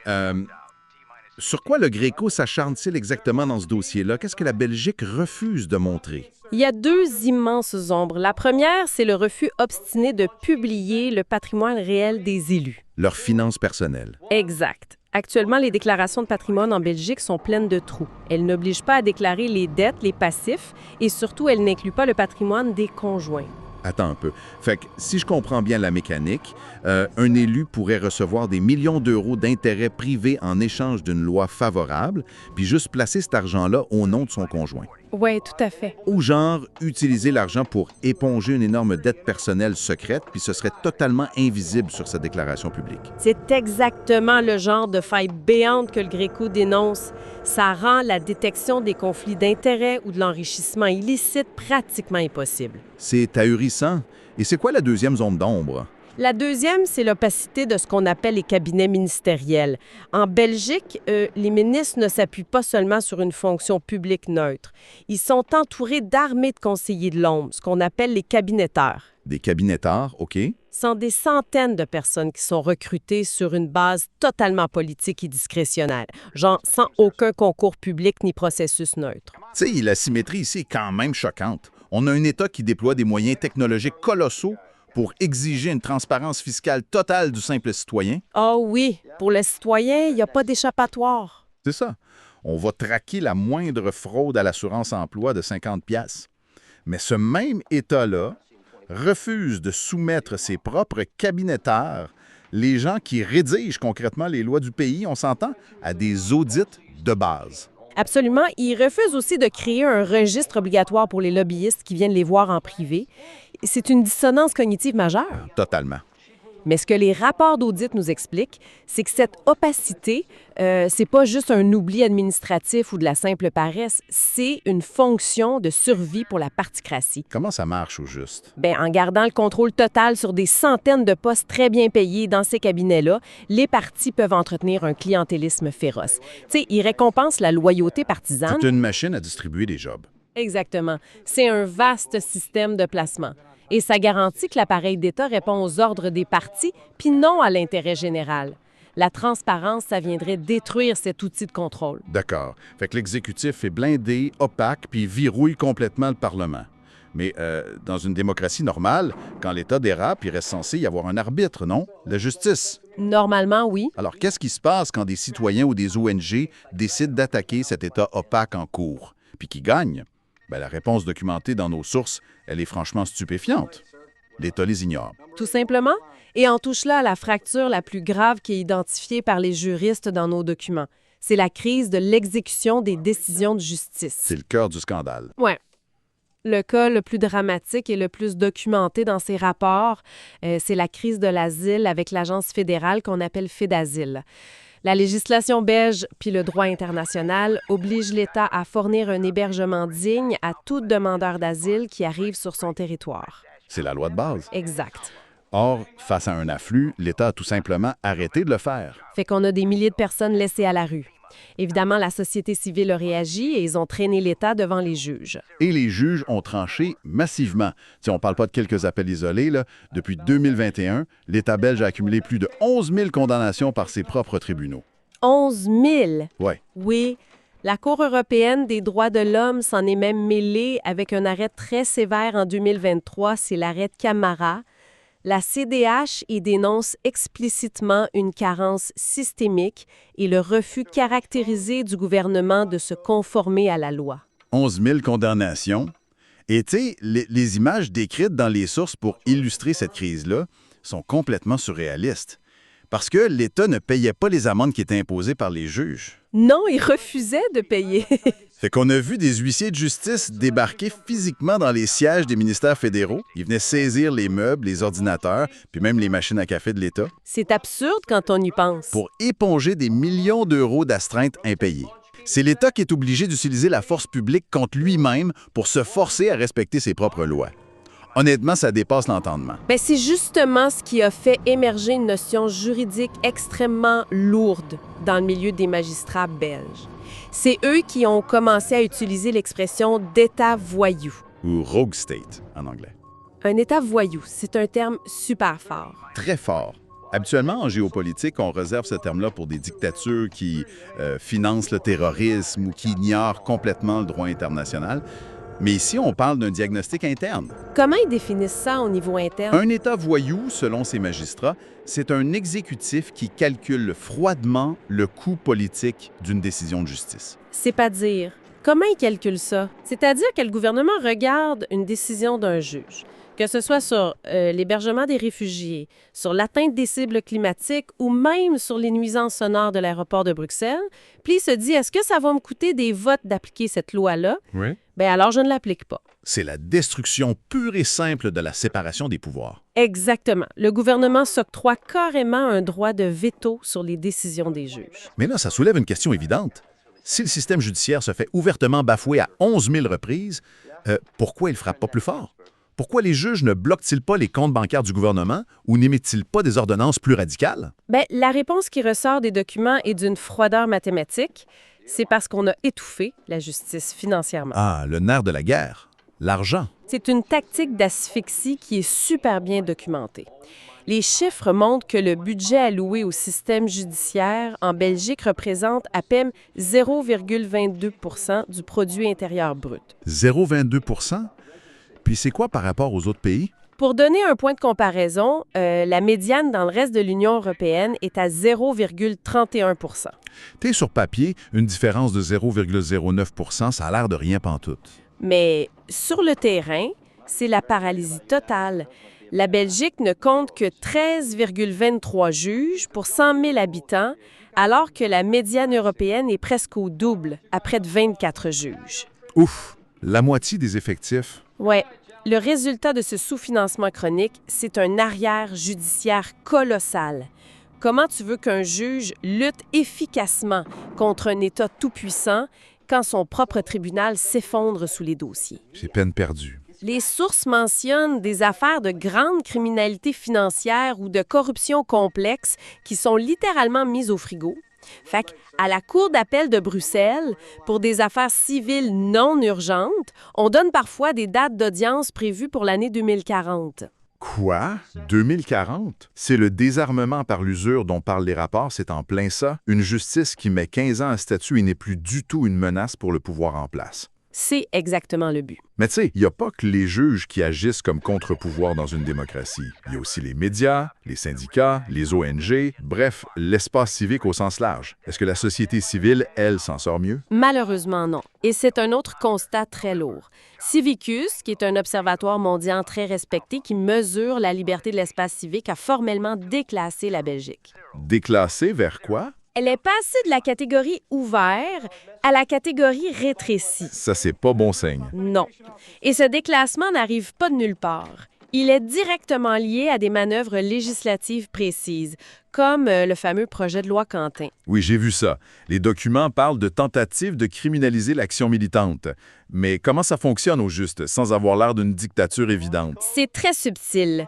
sur quoi le GRECO s'acharne-t-il exactement dans ce dossier-là? Qu'est-ce que la Belgique refuse de montrer? Il y a deux immenses ombres. La première, c'est le refus obstiné de publier le patrimoine réel des élus. Leurs finances personnelles. Exact. Actuellement, les déclarations de patrimoine en Belgique sont pleines de trous. Elles n'obligent pas à déclarer les dettes, les passifs, et surtout, elles n'incluent pas le patrimoine des conjoints. Attends un peu. Fait que, si je comprends bien la mécanique, un élu pourrait recevoir des millions d'euros d'intérêts privés en échange d'une loi favorable, puis juste placer cet argent-là au nom de son conjoint. Oui, tout à fait. Ou genre, utiliser l'argent pour éponger une énorme dette personnelle secrète, puis ce serait totalement invisible sur sa déclaration publique. C'est exactement le genre de faille béante que le Gréco dénonce. Ça rend la détection des conflits d'intérêts ou de l'enrichissement illicite pratiquement impossible. C'est ahurissant. Et c'est quoi la deuxième zone d'ombre? La deuxième, c'est l'opacité de ce qu'on appelle les cabinets ministériels. En Belgique, les ministres ne s'appuient pas seulement sur une fonction publique neutre. Ils sont entourés d'armées de conseillers de l'ombre, ce qu'on appelle les cabinetteurs. Des cabinettards, OK. Ce sont des centaines de personnes qui sont recrutées sur une base totalement politique et discrétionnaire, genre sans aucun concours public ni processus neutre. Tu sais, la symétrie ici est quand même choquante. On a un État qui déploie des moyens technologiques colossaux pour exiger une transparence fiscale totale du simple citoyen. Ah oui, pour le citoyen, il n'y a pas d'échappatoire. C'est ça. On va traquer la moindre fraude à l'assurance-emploi de 50 piastres. Mais ce même État-là refuse de soumettre ses propres cabinettards, les gens qui rédigent concrètement les lois du pays, on s'entend, à des audits de base. Absolument. Ils refusent aussi de créer un registre obligatoire pour les lobbyistes qui viennent les voir en privé. C'est une dissonance cognitive majeure. Totalement. Mais ce que les rapports d'audit nous expliquent, c'est que cette opacité, c'est pas juste un oubli administratif ou de la simple paresse, c'est une fonction de survie pour la particratie. Comment ça marche au juste? Bien, en gardant le contrôle total sur des centaines de postes très bien payés dans ces cabinets-là, les partis peuvent entretenir un clientélisme féroce. Tu sais, ils récompensent la loyauté partisane. C'est une machine à distribuer des jobs. Exactement. C'est un vaste système de placement. Et ça garantit que l'appareil d'État répond aux ordres des partis, puis non à l'intérêt général. La transparence, ça viendrait détruire cet outil de contrôle. D'accord. Fait que l'exécutif est blindé, opaque, puis verrouille complètement le Parlement. Mais dans une démocratie normale, quand l'État dérape, il reste censé y avoir un arbitre, non? La justice. Normalement, oui. Alors, qu'est-ce qui se passe quand des citoyens ou des ONG décident d'attaquer cet État opaque en cours, puis qui gagnent? Bien, la réponse documentée dans nos sources, elle est franchement stupéfiante. L'État les ignore. Tout simplement. Et on touche là à la fracture la plus grave qui est identifiée par les juristes dans nos documents. C'est la crise de l'exécution des décisions de justice. C'est le cœur du scandale. Ouais. Le cas le plus dramatique et le plus documenté dans ces rapports, c'est la crise de l'asile avec l'agence fédérale qu'on appelle FEDASIL. La législation belge puis le droit international obligent l'État à fournir un hébergement digne à tout demandeur d'asile qui arrive sur son territoire. C'est la loi de base. Exact. Or, face à un afflux, l'État a tout simplement arrêté de le faire. Fait qu'on a des milliers de personnes laissées à la rue. Évidemment, la société civile a réagi et ils ont traîné l'État devant les juges. Et les juges ont tranché massivement. On ne parle pas de quelques appels isolés. Là. Depuis 2021, l'État belge a accumulé plus de 11 000 condamnations par ses propres tribunaux. 11 000? Oui. Oui. La Cour européenne des droits de l'homme s'en est même mêlée avec un arrêt très sévère en 2023, c'est l'arrêt de Camara. La CDH y dénonce explicitement une carence systémique et le refus caractérisé du gouvernement de se conformer à la loi. 11 000 condamnations. Et tu sais, les images décrites dans les sources pour illustrer cette crise-là sont complètement surréalistes. Parce que l'État ne payait pas les amendes qui étaient imposées par les juges. Non, il refusait de payer. Fait qu'on a vu des huissiers de justice débarquer physiquement dans les sièges des ministères fédéraux. Ils venaient saisir les meubles, les ordinateurs, puis même les machines à café de l'État. C'est absurde quand on y pense. Pour éponger des millions d'euros d'astreintes impayées. C'est l'État qui est obligé d'utiliser la force publique contre lui-même pour se forcer à respecter ses propres lois. Honnêtement, ça dépasse l'entendement. Bien, c'est justement ce qui a fait émerger une notion juridique extrêmement lourde dans le milieu des magistrats belges. C'est eux qui ont commencé à utiliser l'expression d'État voyou. Ou rogue state, en anglais. Un État voyou, c'est un terme super fort. Très fort. Habituellement, en géopolitique, on réserve ce terme-là pour des dictatures qui financent le terrorisme ou qui ignorent complètement le droit international. Mais ici, on parle d'un diagnostic interne. Comment ils définissent ça au niveau interne? Un État voyou, selon ces magistrats, c'est un exécutif qui calcule froidement le coût politique d'une décision de justice. C'est pas dire. Comment ils calculent ça? C'est-à-dire que le gouvernement regarde une décision d'un juge, que ce soit sur l'hébergement des réfugiés, sur l'atteinte des cibles climatiques ou même sur les nuisances sonores de l'aéroport de Bruxelles, puis il se dit, est-ce que ça va me coûter des votes d'appliquer cette loi-là? Oui. Bien alors, je ne l'applique pas. C'est la destruction pure et simple de la séparation des pouvoirs. Exactement. Le gouvernement s'octroie carrément un droit de veto sur les décisions des juges. Mais là, ça soulève une question évidente. Si le système judiciaire se fait ouvertement bafouer à 11 000 reprises, pourquoi il ne frappe pas plus fort? Pourquoi les juges ne bloquent-ils pas les comptes bancaires du gouvernement ou n'émettent-ils pas des ordonnances plus radicales? Bien, la réponse qui ressort des documents est d'une froideur mathématique. C'est parce qu'on a étouffé la justice financièrement. Ah, le nerf de la guerre, l'argent. C'est une tactique d'asphyxie qui est super bien documentée. Les chiffres montrent que le budget alloué au système judiciaire en Belgique représente à peine 0,22 % du produit intérieur brut. 0,22 %? Puis c'est quoi par rapport aux autres pays? Pour donner un point de comparaison, la médiane dans le reste de l'Union européenne est à 0,31 %. T'es sur papier, une différence de 0,09 %, ça a l'air de rien pantoute. Mais sur le terrain, c'est la paralysie totale. La Belgique ne compte que 13,23 juges pour 100 000 habitants, alors que la médiane européenne est presque au double, à près de 24 juges. Ouf! La moitié des effectifs. Ouais. Le résultat de ce sous-financement chronique, c'est un arrière judiciaire colossal. Comment tu veux qu'un juge lutte efficacement contre un État tout-puissant quand son propre tribunal s'effondre sous les dossiers? C'est peine perdue. Les sources mentionnent des affaires de grande criminalité financière ou de corruption complexe qui sont littéralement mises au frigo. Fait qu'à la Cour d'appel de Bruxelles, pour des affaires civiles non urgentes, on donne parfois des dates d'audience prévues pour l'année 2040. Quoi? 2040? C'est le désarmement par l'usure dont parlent les rapports, c'est en plein ça. Une justice qui met 15 ans à statuer et n'est plus du tout une menace pour le pouvoir en place. C'est exactement le but. Mais tu sais, il n'y a pas que les juges qui agissent comme contre-pouvoir dans une démocratie. Il y a aussi les médias, les syndicats, les ONG, bref, l'espace civique au sens large. Est-ce que la société civile, elle, s'en sort mieux? Malheureusement, non. Et c'est un autre constat très lourd. Civicus, qui est un observatoire mondial très respecté qui mesure la liberté de l'espace civique, a formellement déclassé la Belgique. Déclassé vers quoi? Elle est passée de la catégorie ouvert à la catégorie rétrécie. Ça, c'est pas bon signe. Non. Et ce déclassement n'arrive pas de nulle part. Il est directement lié à des manœuvres législatives précises, comme le fameux projet de loi Quentin. Oui, j'ai vu ça. Les documents parlent de tentatives de criminaliser l'action militante. Mais comment ça fonctionne au juste, sans avoir l'air d'une dictature évidente? C'est très subtil.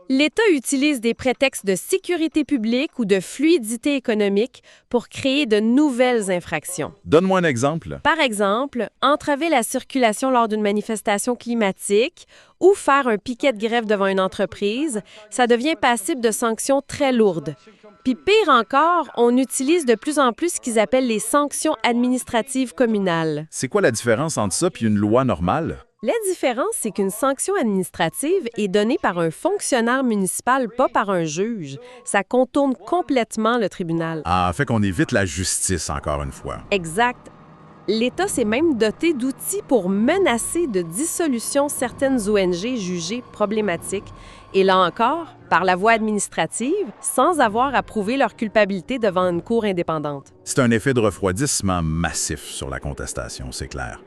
L'État utilise des prétextes de sécurité publique ou de fluidité économique pour créer de nouvelles infractions. Donne-moi un exemple. Par exemple, entraver la circulation lors d'une manifestation climatique ou faire un piquet de grève devant une entreprise, ça devient passible de sanctions très lourdes. Puis pire encore, on utilise de plus en plus ce qu'ils appellent les sanctions administratives communales. C'est quoi la différence entre ça et une loi normale? La différence, c'est qu'une sanction administrative est donnée par un fonctionnaire municipal, pas par un juge. Ça contourne complètement le tribunal. Ah, fait qu'on évite la justice, encore une fois. Exact. L'État s'est même doté d'outils pour menacer de dissolution certaines ONG jugées problématiques. Et là encore, par la voie administrative, sans avoir à prouver leur culpabilité devant une cour indépendante. C'est un effet de refroidissement massif sur la contestation, c'est clair.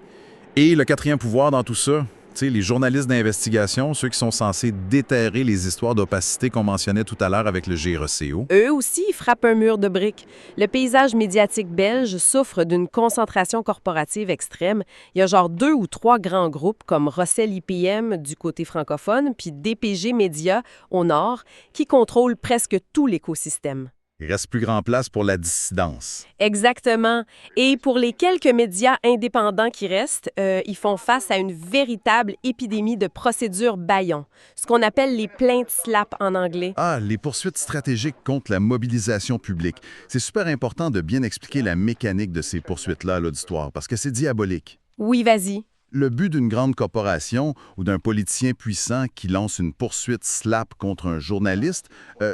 Et le quatrième pouvoir dans tout ça, les journalistes d'investigation, ceux qui sont censés déterrer les histoires d'opacité qu'on mentionnait tout à l'heure avec le GRECO. Eux aussi, ils frappent un mur de briques. Le paysage médiatique belge souffre d'une concentration corporative extrême. Il y a genre 2 ou 3 grands groupes comme Rossel IPM du côté francophone, puis DPG Média au nord, qui contrôlent presque tout l'écosystème. Il reste plus grand place pour la dissidence. Exactement. Et pour les quelques médias indépendants qui restent, ils font face à une véritable épidémie de procédures bâillons, ce qu'on appelle les plaintes SLAPP en anglais. Ah, les poursuites stratégiques contre la mobilisation publique. C'est super important de bien expliquer la mécanique de ces poursuites-là à l'auditoire, parce que c'est diabolique. Oui, vas-y. Le but d'une grande corporation ou d'un politicien puissant qui lance une poursuite SLAPP contre un journaliste,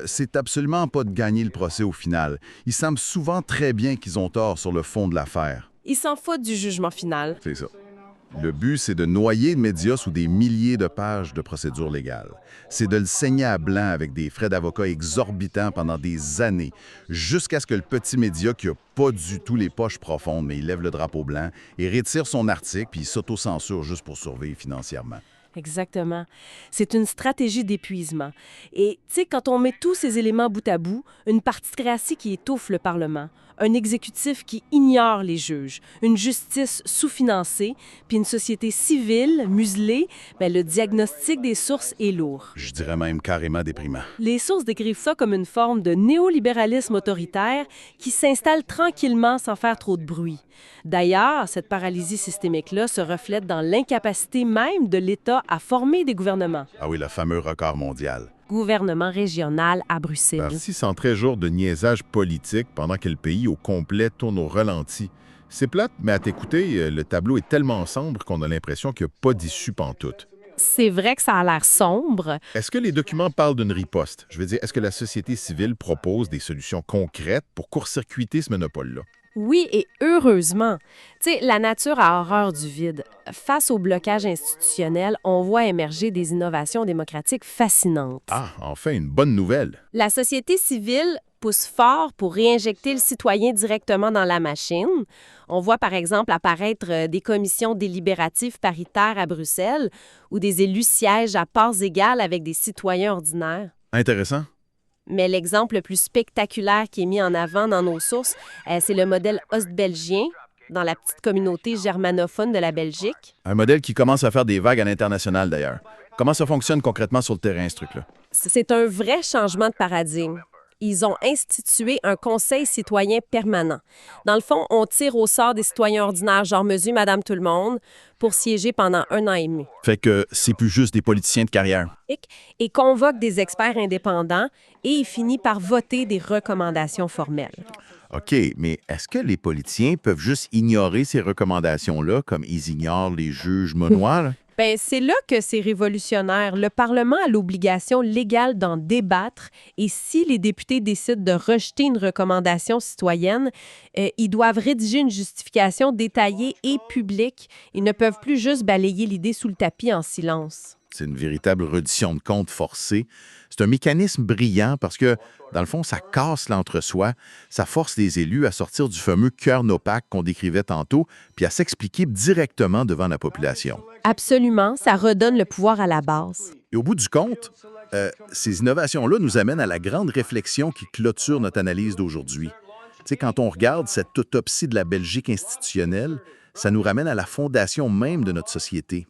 c'est absolument pas de gagner le procès au final. Ils savent souvent très bien qu'ils ont tort sur le fond de l'affaire. Ils s'en foutent du jugement final. C'est ça. Le but, c'est de noyer le média sous des milliers de pages de procédures légales. C'est de le saigner à blanc avec des frais d'avocat exorbitants pendant des années, jusqu'à ce que le petit média qui n'a pas du tout les poches profondes, mais il lève le drapeau blanc et retire son article, puis il s'auto-censure juste pour survivre financièrement. Exactement. C'est une stratégie d'épuisement. Et, tu sais, quand on met tous ces éléments bout à bout, une partocratie qui étouffe le Parlement, un exécutif qui ignore les juges, une justice sous-financée, puis une société civile muselée, bien, le diagnostic des sources est lourd. Je dirais même carrément déprimant. Les sources décrivent ça comme une forme de néolibéralisme autoritaire qui s'installe tranquillement sans faire trop de bruit. D'ailleurs, cette paralysie systémique-là se reflète dans l'incapacité même de l'État à former des gouvernements. Ah oui, le fameux record mondial. Gouvernement régional à Bruxelles. Par-ci, 113 jours de niaisage politique pendant que le pays au complet tourne au ralenti. C'est plate, mais à t'écouter, le tableau est tellement sombre qu'on a l'impression qu'il n'y a pas d'issue pantoute. C'est vrai que ça a l'air sombre. Est-ce que les documents parlent d'une riposte? Je veux dire, est-ce que la société civile propose des solutions concrètes pour court-circuiter ce monopole-là? Oui, et heureusement. Tu sais, la nature a horreur du vide. Face au blocage institutionnel, on voit émerger des innovations démocratiques fascinantes. Ah, enfin, une bonne nouvelle. La société civile pousse fort pour réinjecter le citoyen directement dans la machine. On voit par exemple apparaître des commissions délibératives paritaires à Bruxelles où des élus siègent à parts égales avec des citoyens ordinaires. Intéressant. Mais l'exemple le plus spectaculaire qui est mis en avant dans nos sources, c'est le modèle ostbelgien dans la petite communauté germanophone de la Belgique. Un modèle qui commence à faire des vagues à l'international, d'ailleurs. Comment ça fonctionne concrètement sur le terrain, ce truc-là? C'est un vrai changement de paradigme. Ils ont institué un conseil citoyen permanent. Dans le fond, on tire au sort des citoyens ordinaires, genre monsieur, madame, tout le monde, pour siéger pendant 1 an et demi. Fait que c'est plus juste des politiciens de carrière. Et convoque des experts indépendants et il finit par voter des recommandations formelles. OK, mais est-ce que les politiciens peuvent juste ignorer ces recommandations-là comme ils ignorent les juges monnois, là? Bien, c'est là que c'est révolutionnaire. Le Parlement a l'obligation légale d'en débattre et si les députés décident de rejeter une recommandation citoyenne, ils doivent rédiger une justification détaillée et publique. Ils ne peuvent plus juste balayer l'idée sous le tapis en silence. C'est une véritable reddition de comptes forcée. C'est un mécanisme brillant parce que, dans le fond, ça casse l'entre-soi, ça force les élus à sortir du fameux cœur opaque qu'on décrivait tantôt, puis à s'expliquer directement devant la population. Absolument, ça redonne le pouvoir à la base. Et au bout du compte, ces innovations-là nous amènent à la grande réflexion qui clôture notre analyse d'aujourd'hui. Tu sais, quand on regarde cette autopsie de la Belgique institutionnelle, ça nous ramène à la fondation même de notre société,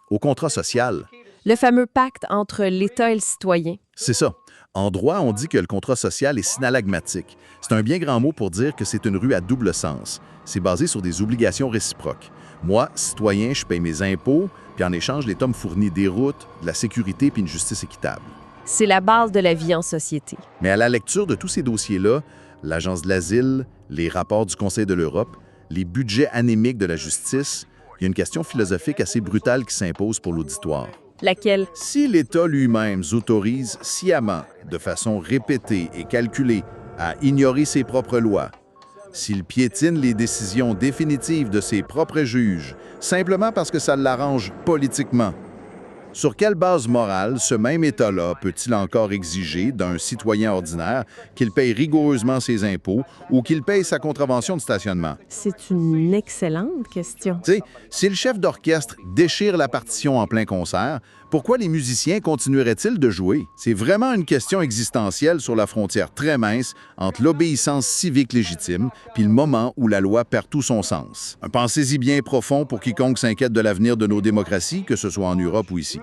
au contrat social. Le fameux pacte entre l'État et le citoyen. C'est ça. En droit, on dit que le contrat social est synallagmatique. C'est un bien grand mot pour dire que c'est une rue à double sens. C'est basé sur des obligations réciproques. Moi, citoyen, je paye mes impôts, puis en échange, l'État me fournit des routes, de la sécurité puis une justice équitable. C'est la base de la vie en société. Mais à la lecture de tous ces dossiers-là, l'Agence de l'asile, les rapports du Conseil de l'Europe, les budgets anémiques de la justice, il y a une question philosophique assez brutale qui s'impose pour l'auditoire. Laquelle? Si l'État lui-même autorise sciemment, de façon répétée et calculée, à ignorer ses propres lois, s'il piétine les décisions définitives de ses propres juges, simplement parce que ça l'arrange politiquement, sur quelle base morale ce même État-là peut-il encore exiger d'un citoyen ordinaire qu'il paye rigoureusement ses impôts ou qu'il paye sa contravention de stationnement? C'est une excellente question. Tu sais, si le chef d'orchestre déchire la partition en plein concert, pourquoi les musiciens continueraient-ils de jouer? C'est vraiment une question existentielle sur la frontière très mince entre l'obéissance civique légitime puis le moment où la loi perd tout son sens. Un pensez-y bien profond pour quiconque s'inquiète de l'avenir de nos démocraties, que ce soit en Europe ou ici.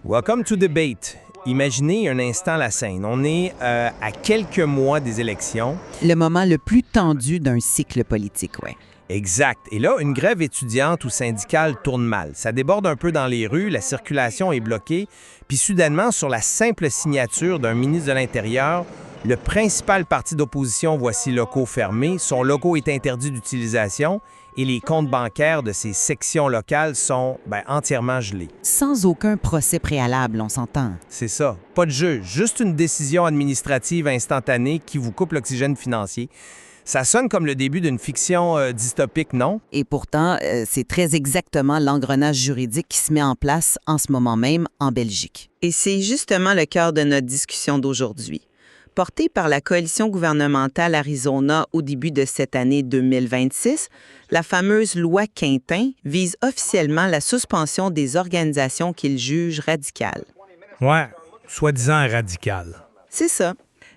Welcome to debate. Imaginez un instant la scène. On est à quelques mois des élections. Le moment le plus tendu d'un cycle politique, oui. Exact. Et là, une grève étudiante ou syndicale tourne mal. Ça déborde un peu dans les rues, la circulation est bloquée, puis soudainement, sur la simple signature d'un ministre de l'Intérieur, le principal parti d'opposition voit ses locaux fermés, son logo est interdit d'utilisation et les comptes bancaires de ces sections locales sont entièrement gelés. Sans aucun procès préalable, on s'entend. C'est ça. Pas de jeu, juste une décision administrative instantanée qui vous coupe l'oxygène financier. Ça sonne comme le début d'une fiction dystopique, non? Et pourtant, c'est très exactement l'engrenage juridique qui se met en place en ce moment même en Belgique. Et c'est justement le cœur de notre discussion d'aujourd'hui. Portée par la coalition gouvernementale Arizona au début de cette année 2026, la fameuse loi Quintin vise officiellement la suspension des organisations qu'ils jugent radicales. Ouais, soi-disant radicales. C'est ça.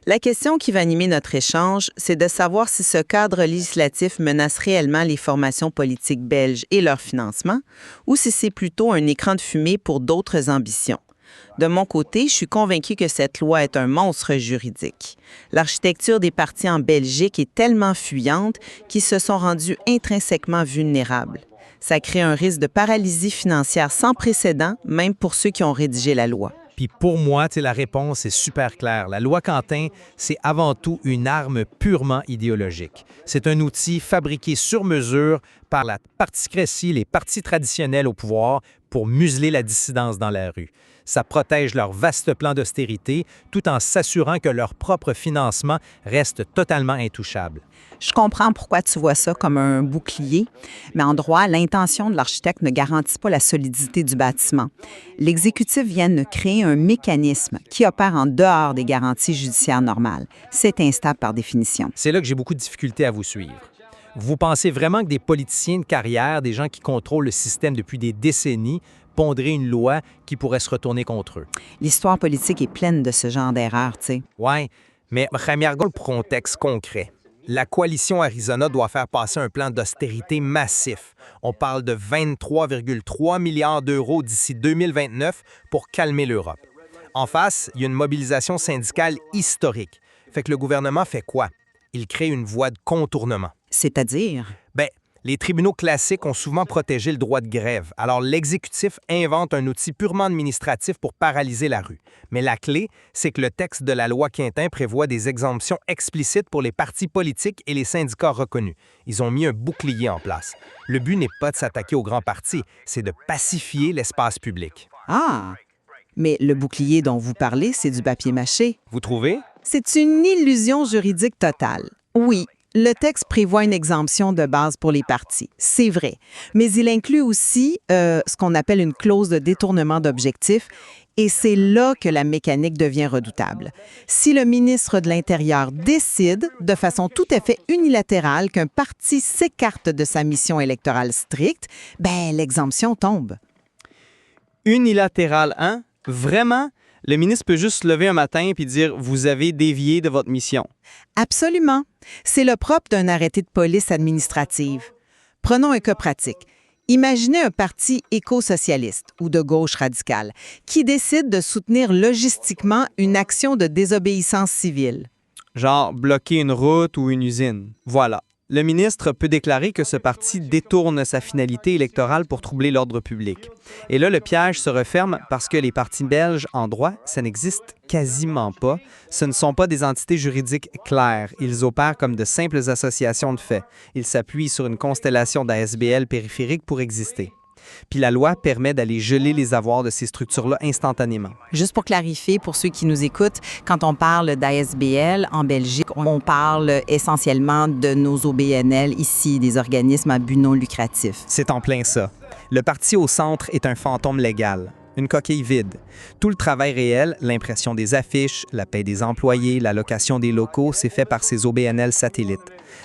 La question qui va animer notre échange, c'est de savoir si ce cadre législatif menace réellement les formations politiques belges et leur financement, ou si c'est plutôt un écran de fumée pour d'autres ambitions. De mon côté, je suis convaincue que cette loi est un monstre juridique. L'architecture des partis en Belgique est tellement fuyante qu'ils se sont rendus intrinsèquement vulnérables. Ça crée un risque de paralysie financière sans précédent, même pour ceux qui ont rédigé la loi. Puis pour moi, la réponse est super claire. La loi Quentin, c'est avant tout une arme purement idéologique. C'est un outil fabriqué sur mesure par la particratie, les partis traditionnels au pouvoir, pour museler la dissidence dans la rue. Ça protège leur vaste plan d'austérité tout en s'assurant que leur propre financement reste totalement intouchable. Je comprends pourquoi tu vois ça comme un bouclier, mais en droit, l'intention de l'architecte ne garantit pas la solidité du bâtiment. L'exécutif vient de créer un mécanisme qui opère en dehors des garanties judiciaires normales. C'est instable par définition. C'est là que j'ai beaucoup de difficultés à vous suivre. Vous pensez vraiment que des politiciens de carrière, des gens qui contrôlent le système depuis des décennies, ponderaient une loi qui pourrait se retourner contre eux? L'histoire politique est pleine de ce genre d'erreurs, tu sais. Oui, mais regarde le contexte concret. La coalition Arizona doit faire passer un plan d'austérité massif. On parle de 23,3 milliards d'euros d'ici 2029 pour calmer l'Europe. En face, il y a une mobilisation syndicale historique. Fait que le gouvernement fait quoi? Il crée une voie de contournement. C'est-à-dire? Bien, les tribunaux classiques ont souvent protégé le droit de grève. Alors, l'exécutif invente un outil purement administratif pour paralyser la rue. Mais la clé, c'est que le texte de la loi Quintin prévoit des exemptions explicites pour les partis politiques et les syndicats reconnus. Ils ont mis un bouclier en place. Le but n'est pas de s'attaquer aux grands partis, c'est de pacifier l'espace public. Ah! Mais le bouclier dont vous parlez, c'est du papier mâché. Vous trouvez? C'est une illusion juridique totale. Oui, le texte prévoit une exemption de base pour les partis, c'est vrai, mais il inclut aussi ce qu'on appelle une clause de détournement d'objectifs, et c'est là que la mécanique devient redoutable. Si le ministre de l'Intérieur décide, de façon tout à fait unilatérale, qu'un parti s'écarte de sa mission électorale stricte, l'exemption tombe. Unilatéral, hein? Vraiment? Le ministre peut juste se lever un matin et dire « Vous avez dévié de votre mission ». Absolument. C'est le propre d'un arrêté de police administrative. Prenons un cas pratique. Imaginez un parti éco-socialiste ou de gauche radicale qui décide de soutenir logistiquement une action de désobéissance civile. Genre bloquer une route ou une usine. Voilà. Le ministre peut déclarer que ce parti détourne sa finalité électorale pour troubler l'ordre public. Et là, le piège se referme parce que les partis belges, en droit, ça n'existe quasiment pas. Ce ne sont pas des entités juridiques claires. Ils opèrent comme de simples associations de faits. Ils s'appuient sur une constellation d'ASBL périphériques pour exister. Puis la loi permet d'aller geler les avoirs de ces structures-là instantanément. Juste pour clarifier, pour ceux qui nous écoutent, quand on parle d'ASBL en Belgique, on parle essentiellement de nos OBNL ici, des organismes à but non lucratif. C'est en plein ça. Le parti au centre est un fantôme légal. Une coquille vide. Tout le travail réel, l'impression des affiches, la paie des employés, la location des locaux, c'est fait par ces OBNL satellites.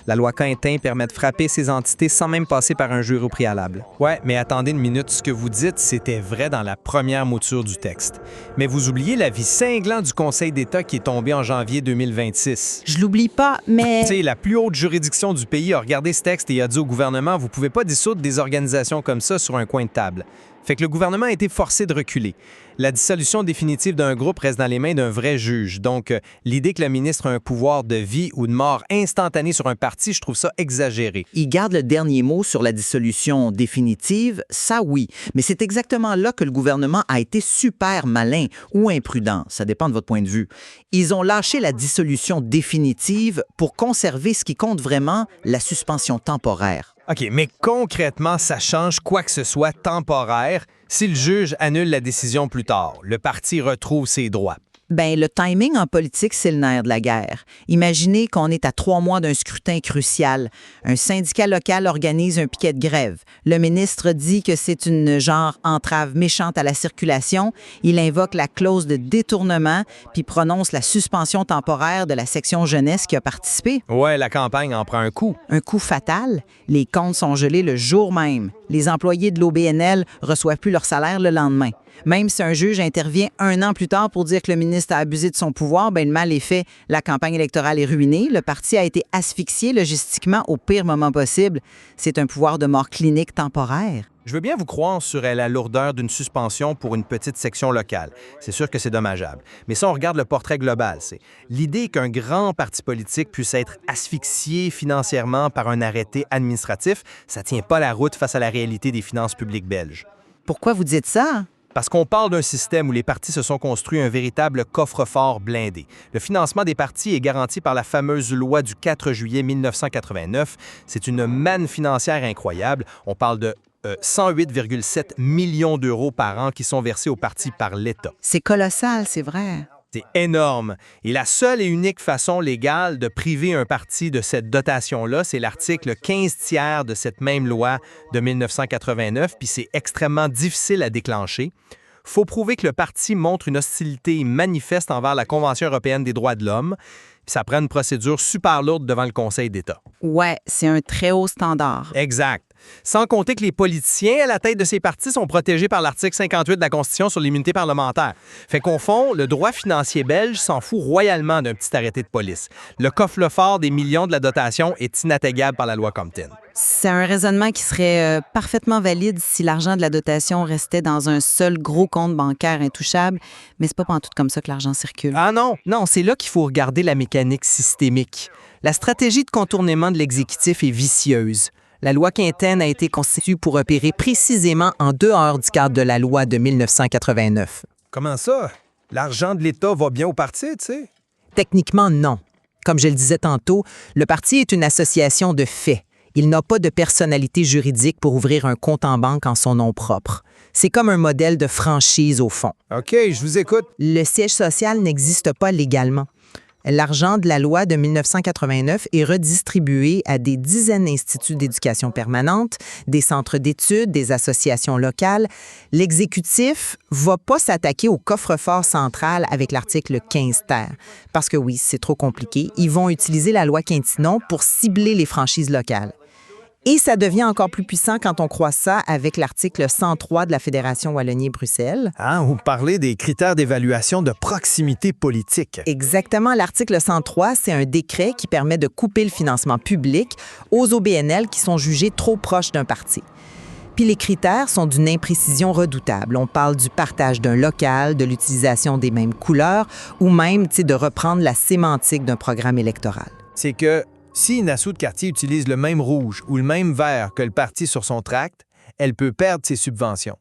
La loi Quintin permet de frapper ces entités sans même passer par un jury au préalable. Ouais, mais attendez une minute, ce que vous dites, c'était vrai dans la première mouture du texte. Mais vous oubliez l'avis cinglant du Conseil d'État qui est tombé en janvier 2026. Je l'oublie pas, mais... Tu sais, la plus haute juridiction du pays a regardé ce texte et a dit au gouvernement, vous pouvez pas dissoudre des organisations comme ça sur un coin de table. Fait que le gouvernement a été forcé de reculer. La dissolution définitive d'un groupe reste dans les mains d'un vrai juge. Donc, l'idée que le ministre a un pouvoir de vie ou de mort instantané sur un parti, je trouve ça exagéré. Il garde le dernier mot sur la dissolution définitive, ça oui. Mais c'est exactement là que le gouvernement a été super malin ou imprudent, ça dépend de votre point de vue. Ils ont lâché la dissolution définitive pour conserver ce qui compte vraiment, la suspension temporaire. OK, mais concrètement, ça change quoi que ce soit temporaire si le juge annule la décision plus tard. Le parti retrouve ses droits. Ben, le timing en politique, c'est le nerf de la guerre. Imaginez qu'on est à 3 mois d'un scrutin crucial. Un syndicat local organise un piquet de grève. Le ministre dit que c'est une genre entrave méchante à la circulation. Il invoque la clause de détournement puis prononce la suspension temporaire de la section jeunesse qui a participé. Ouais, la campagne en prend un coup. Un coup fatal. Les comptes sont gelés le jour même. Les employés de l'OBNL reçoivent plus leur salaire le lendemain. Même si un juge intervient 1 an plus tard pour dire que le ministre a abusé de son pouvoir, ben le mal est fait. La campagne électorale est ruinée. Le parti a été asphyxié logistiquement au pire moment possible. C'est un pouvoir de mort clinique temporaire. Je veux bien vous croire sur la lourdeur d'une suspension pour une petite section locale. C'est sûr que c'est dommageable. Mais si on regarde le portrait global, c'est l'idée qu'un grand parti politique puisse être asphyxié financièrement par un arrêté administratif, ça tient pas la route face à la réalité des finances publiques belges. Pourquoi vous dites ça? Parce qu'on parle d'un système où les partis se sont construits un véritable coffre-fort blindé. Le financement des partis est garanti par la fameuse loi du 4 juillet 1989. C'est une manne financière incroyable. On parle de 108,7 millions d'euros par an qui sont versés aux partis par l'État. C'est colossal, c'est vrai. C'est énorme. Et la seule et unique façon légale de priver un parti de cette dotation-là, c'est l'article 15 tiers de cette même loi de 1989, puis c'est extrêmement difficile à déclencher. Faut prouver que le parti montre une hostilité manifeste envers la Convention européenne des droits de l'homme, puis ça prend une procédure super lourde devant le Conseil d'État. Ouais, c'est un très haut standard. Exact. Sans compter que les politiciens à la tête de ces partis sont protégés par l'article 58 de la Constitution sur l'immunité parlementaire. Fait qu'au fond, le droit financier belge s'en fout royalement d'un petit arrêté de police. Le coffre-fort des millions de la dotation est inatteignable par la loi Compton. C'est un raisonnement qui serait parfaitement valide si l'argent de la dotation restait dans un seul gros compte bancaire intouchable, mais c'est pas pantoute comme ça que l'argent circule. Ah non, non, c'est là qu'il faut regarder la mécanique systémique. La stratégie de contournement de l'exécutif est vicieuse. La loi Quinten a été constituée pour opérer précisément en dehors du cadre de la loi de 1989. Comment ça? L'argent de l'État va bien au parti, tu sais? Techniquement, non. Comme je le disais tantôt, le parti est une association de faits. Il n'a pas de personnalité juridique pour ouvrir un compte en banque en son nom propre. C'est comme un modèle de franchise au fond. OK, je vous écoute. Le siège social n'existe pas légalement. L'argent de la loi de 1989 est redistribué à des dizaines d'instituts d'éducation permanente, des centres d'études, des associations locales. L'exécutif ne va pas s'attaquer au coffre-fort central avec l'article 15 ter. Parce que oui, c'est trop compliqué. Ils vont utiliser la loi Quintinon pour cibler les franchises locales. Et ça devient encore plus puissant quand on croise ça avec l'article 103 de la Fédération Wallonie-Bruxelles. Ah, vous parlez des critères d'évaluation de proximité politique. Exactement. L'article 103, c'est un décret qui permet de couper le financement public aux OBNL qui sont jugés trop proches d'un parti. Puis les critères sont d'une imprécision redoutable. On parle du partage d'un local, de l'utilisation des mêmes couleurs ou même de reprendre la sémantique d'un programme électoral. C'est que si une asso de quartier utilise le même rouge ou le même vert que le parti sur son tract, elle peut perdre ses subventions.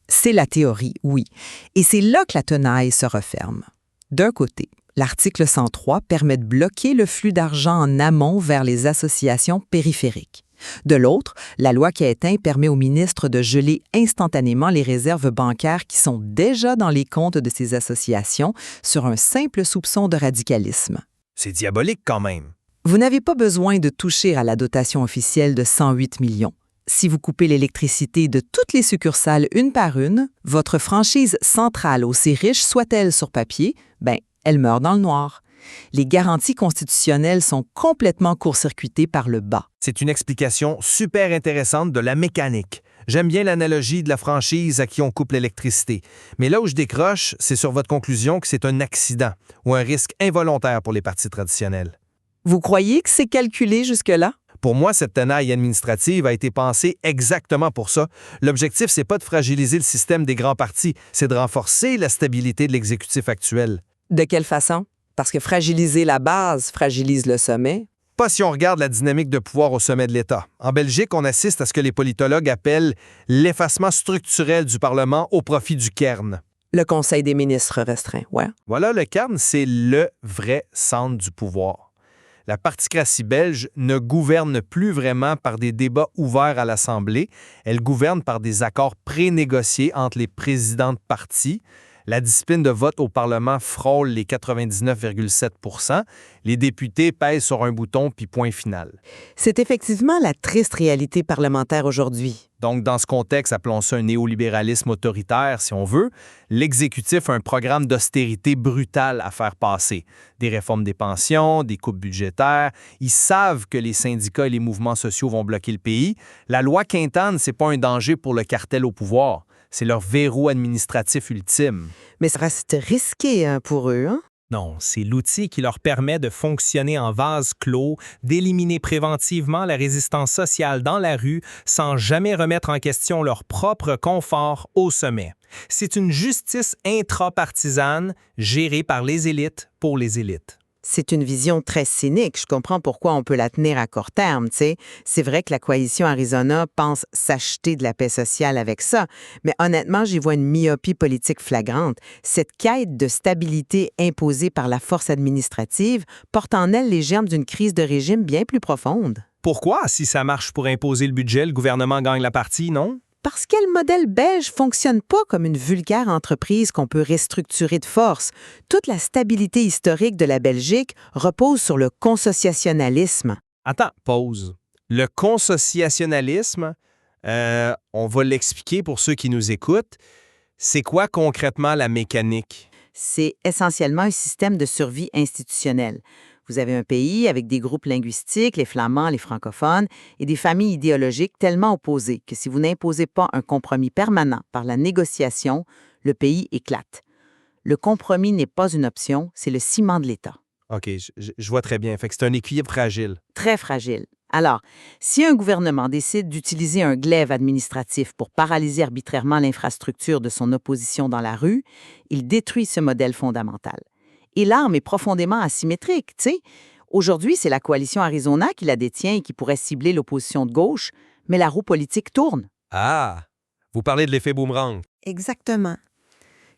C'est la théorie, oui. Et c'est là que la tenaille se referme. D'un côté, l'article 103 permet de bloquer le flux d'argent en amont vers les associations périphériques. De l'autre, la loi Quinten permet au ministre de geler instantanément les réserves bancaires qui sont déjà dans les comptes de ces associations sur un simple soupçon de radicalisme. C'est diabolique quand même. Vous n'avez pas besoin de toucher à la dotation officielle de 108 millions. Si vous coupez l'électricité de toutes les succursales une par une, votre franchise centrale, aussi riche soit-elle sur papier, elle meurt dans le noir. Les garanties constitutionnelles sont complètement court-circuitées par le bas. C'est une explication super intéressante de la mécanique. J'aime bien l'analogie de la franchise à qui on coupe l'électricité. Mais là où je décroche, c'est sur votre conclusion que c'est un accident ou un risque involontaire pour les partis traditionnels. Vous croyez que c'est calculé jusque-là? Pour moi, cette tenaille administrative a été pensée exactement pour ça. L'objectif, c'est pas de fragiliser le système des grands partis, c'est de renforcer la stabilité de l'exécutif actuel. De quelle façon? Parce que fragiliser la base fragilise le sommet. Pas si on regarde la dynamique de pouvoir au sommet de l'État. En Belgique, on assiste à ce que les politologues appellent l'effacement structurel du Parlement au profit du cairn. Le Conseil des ministres restreint, ouais. Voilà, le cairn, c'est le vrai centre du pouvoir. La particratie belge ne gouverne plus vraiment par des débats ouverts à l'Assemblée. Elle gouverne par des accords prénégociés entre les présidents de partis. La discipline de vote au Parlement frôle les 99,7 %. Les députés pèsent sur un bouton puis point final. C'est effectivement la triste réalité parlementaire aujourd'hui. Donc, dans ce contexte, appelons ça un néolibéralisme autoritaire, si on veut, l'exécutif a un programme d'austérité brutal à faire passer. Des réformes des pensions, des coupes budgétaires. Ils savent que les syndicats et les mouvements sociaux vont bloquer le pays. La loi Quintane, c'est pas un danger pour le cartel au pouvoir. C'est leur verrou administratif ultime. Mais ça reste risqué pour eux, hein? Non, c'est l'outil qui leur permet de fonctionner en vase clos, d'éliminer préventivement la résistance sociale dans la rue sans jamais remettre en question leur propre confort au sommet. C'est une justice intrapartisane gérée par les élites pour les élites. C'est une vision très cynique. Je comprends pourquoi on peut la tenir à court terme, tu sais. C'est vrai que la coalition Arizona pense s'acheter de la paix sociale avec ça, mais honnêtement, j'y vois une myopie politique flagrante. Cette quête de stabilité imposée par la force administrative porte en elle les germes d'une crise de régime bien plus profonde. Pourquoi, si ça marche pour imposer le budget, le gouvernement gagne la partie, non? Parce que le modèle belge fonctionne pas comme une vulgaire entreprise qu'on peut restructurer de force. Toute la stabilité historique de la Belgique repose sur le consociationnalisme. Attends, pause. Le consociationnalisme, on va l'expliquer pour ceux qui nous écoutent. C'est quoi concrètement la mécanique? C'est essentiellement un système de survie institutionnelle. Vous avez un pays avec des groupes linguistiques, les flamands, les francophones, et des familles idéologiques tellement opposées que si vous n'imposez pas un compromis permanent par la négociation, le pays éclate. Le compromis n'est pas une option, c'est le ciment de l'État. OK, je vois très bien. Fait que c'est un équilibre fragile. Très fragile. Alors, si un gouvernement décide d'utiliser un glaive administratif pour paralyser arbitrairement l'infrastructure de son opposition dans la rue, il détruit ce modèle fondamental. Et l'arme est profondément asymétrique, tu sais. Aujourd'hui, c'est la coalition Arizona qui la détient et qui pourrait cibler l'opposition de gauche, mais la roue politique tourne. Ah! Vous parlez de l'effet boomerang. Exactement.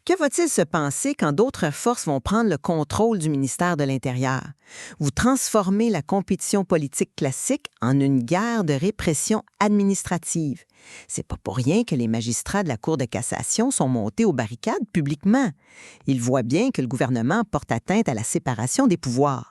Que va-t-il se passer quand d'autres forces vont prendre le contrôle du ministère de l'Intérieur? Vous transformez la compétition politique classique en une guerre de répression administrative. C'est pas pour rien que les magistrats de la Cour de cassation sont montés aux barricades publiquement. Ils voient bien que le gouvernement porte atteinte à la séparation des pouvoirs.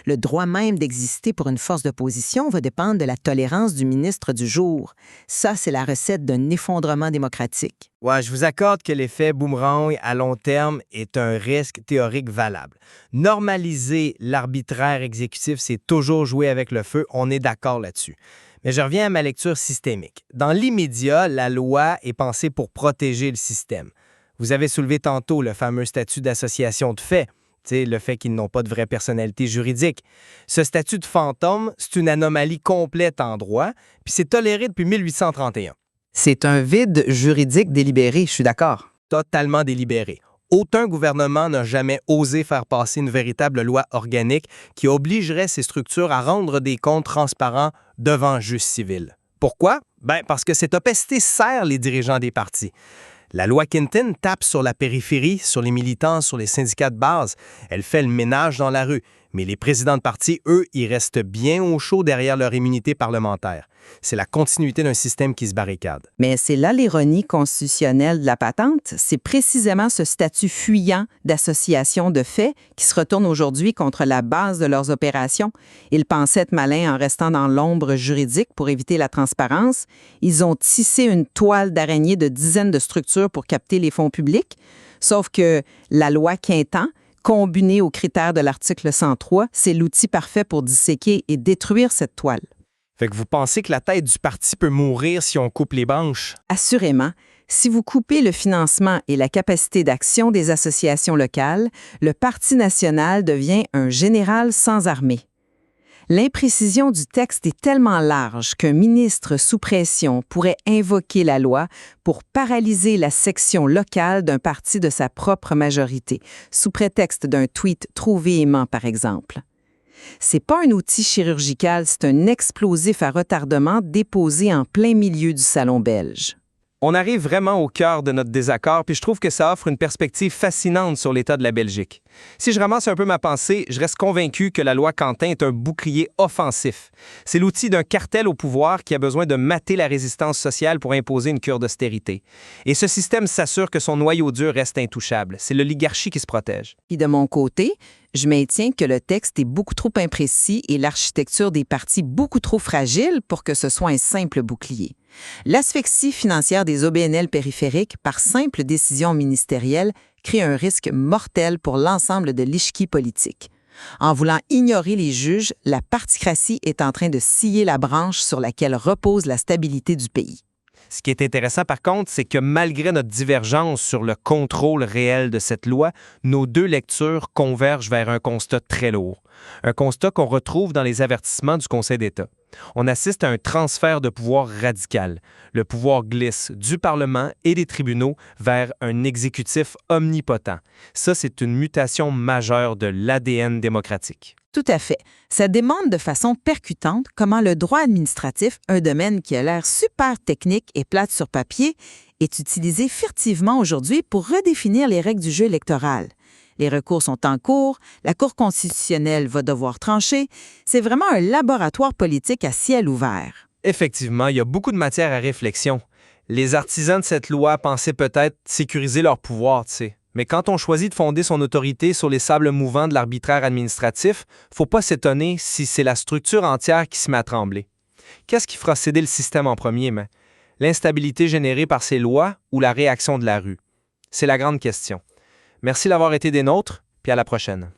Le droit même d'exister pour une force d'opposition va dépendre de la tolérance du ministre du jour. Ça, c'est la recette d'un effondrement démocratique. Ouais, je vous accorde que l'effet boomerang à long terme est un risque théorique valable. Normaliser l'arbitraire exécutif, c'est toujours jouer avec le feu, on est d'accord là-dessus. Mais je reviens à ma lecture systémique. Dans l'immédiat, la loi est pensée pour protéger le système. Vous avez soulevé tantôt le fameux statut d'association de fait. Le fait qu'ils n'ont pas de vraie personnalité juridique. Ce statut de fantôme, c'est une anomalie complète en droit, puis c'est toléré depuis 1831. C'est un vide juridique délibéré, je suis d'accord. Totalement délibéré. Aucun gouvernement n'a jamais osé faire passer une véritable loi organique qui obligerait ces structures à rendre des comptes transparents devant un juge civil. Pourquoi? Parce que cette opacité sert les dirigeants des partis. La loi Quintane tape sur la périphérie, sur les militants, sur les syndicats de base. Elle fait le ménage dans la rue. Mais les présidents de parti, eux, ils restent bien au chaud derrière leur immunité parlementaire. C'est la continuité d'un système qui se barricade. Mais c'est là l'ironie constitutionnelle de la patente. C'est précisément ce statut fuyant d'association de fait qui se retourne aujourd'hui contre la base de leurs opérations. Ils pensaient être malins en restant dans l'ombre juridique pour éviter la transparence. Ils ont tissé une toile d'araignée de dizaines de structures pour capter les fonds publics. Sauf que la loi Quintane, combinée aux critères de l'article 103, c'est l'outil parfait pour disséquer et détruire cette toile. Fait que vous pensez que la tête du parti peut mourir si on coupe les branches? Assurément. Si vous coupez le financement et la capacité d'action des associations locales, le Parti national devient un général sans armée. L'imprécision du texte est tellement large qu'un ministre sous pression pourrait invoquer la loi pour paralyser la section locale d'un parti de sa propre majorité, sous prétexte d'un tweet trop véhément, par exemple. C'est pas un outil chirurgical, c'est un explosif à retardement déposé en plein milieu du salon belge. On arrive vraiment au cœur de notre désaccord, puis je trouve que ça offre une perspective fascinante sur l'état de la Belgique. Si je ramasse un peu ma pensée, je reste convaincu que la loi Quentin est un bouclier offensif. C'est l'outil d'un cartel au pouvoir qui a besoin de mater la résistance sociale pour imposer une cure d'austérité. Et ce système s'assure que son noyau dur reste intouchable. C'est l'oligarchie qui se protège. Puis de mon côté, je maintiens que le texte est beaucoup trop imprécis et l'architecture des partis beaucoup trop fragile pour que ce soit un simple bouclier. L'asphyxie financière des OBNL périphériques par simple décision ministérielle crée un risque mortel pour l'ensemble de l'échiquier politique. En voulant ignorer les juges, la particratie est en train de scier la branche sur laquelle repose la stabilité du pays. Ce qui est intéressant, par contre, c'est que malgré notre divergence sur le contrôle réel de cette loi, nos deux lectures convergent vers un constat très lourd. Un constat qu'on retrouve dans les avertissements du Conseil d'État. On assiste à un transfert de pouvoir radical. Le pouvoir glisse du Parlement et des tribunaux vers un exécutif omnipotent. Ça, c'est une mutation majeure de l'ADN démocratique. Tout à fait. Ça démontre de façon percutante comment le droit administratif, un domaine qui a l'air super technique et plate sur papier, est utilisé furtivement aujourd'hui pour redéfinir les règles du jeu électoral. Les recours sont en cours, la Cour constitutionnelle va devoir trancher. C'est vraiment un laboratoire politique à ciel ouvert. Effectivement, il y a beaucoup de matière à réflexion. Les artisans de cette loi pensaient peut-être sécuriser leur pouvoir, tu sais. Mais quand on choisit de fonder son autorité sur les sables mouvants de l'arbitraire administratif, faut pas s'étonner si c'est la structure entière qui se met à trembler. Qu'est-ce qui fera céder le système en premier, mais l'instabilité générée par ces lois ou la réaction de la rue? C'est la grande question. Merci d'avoir été des nôtres, puis à la prochaine.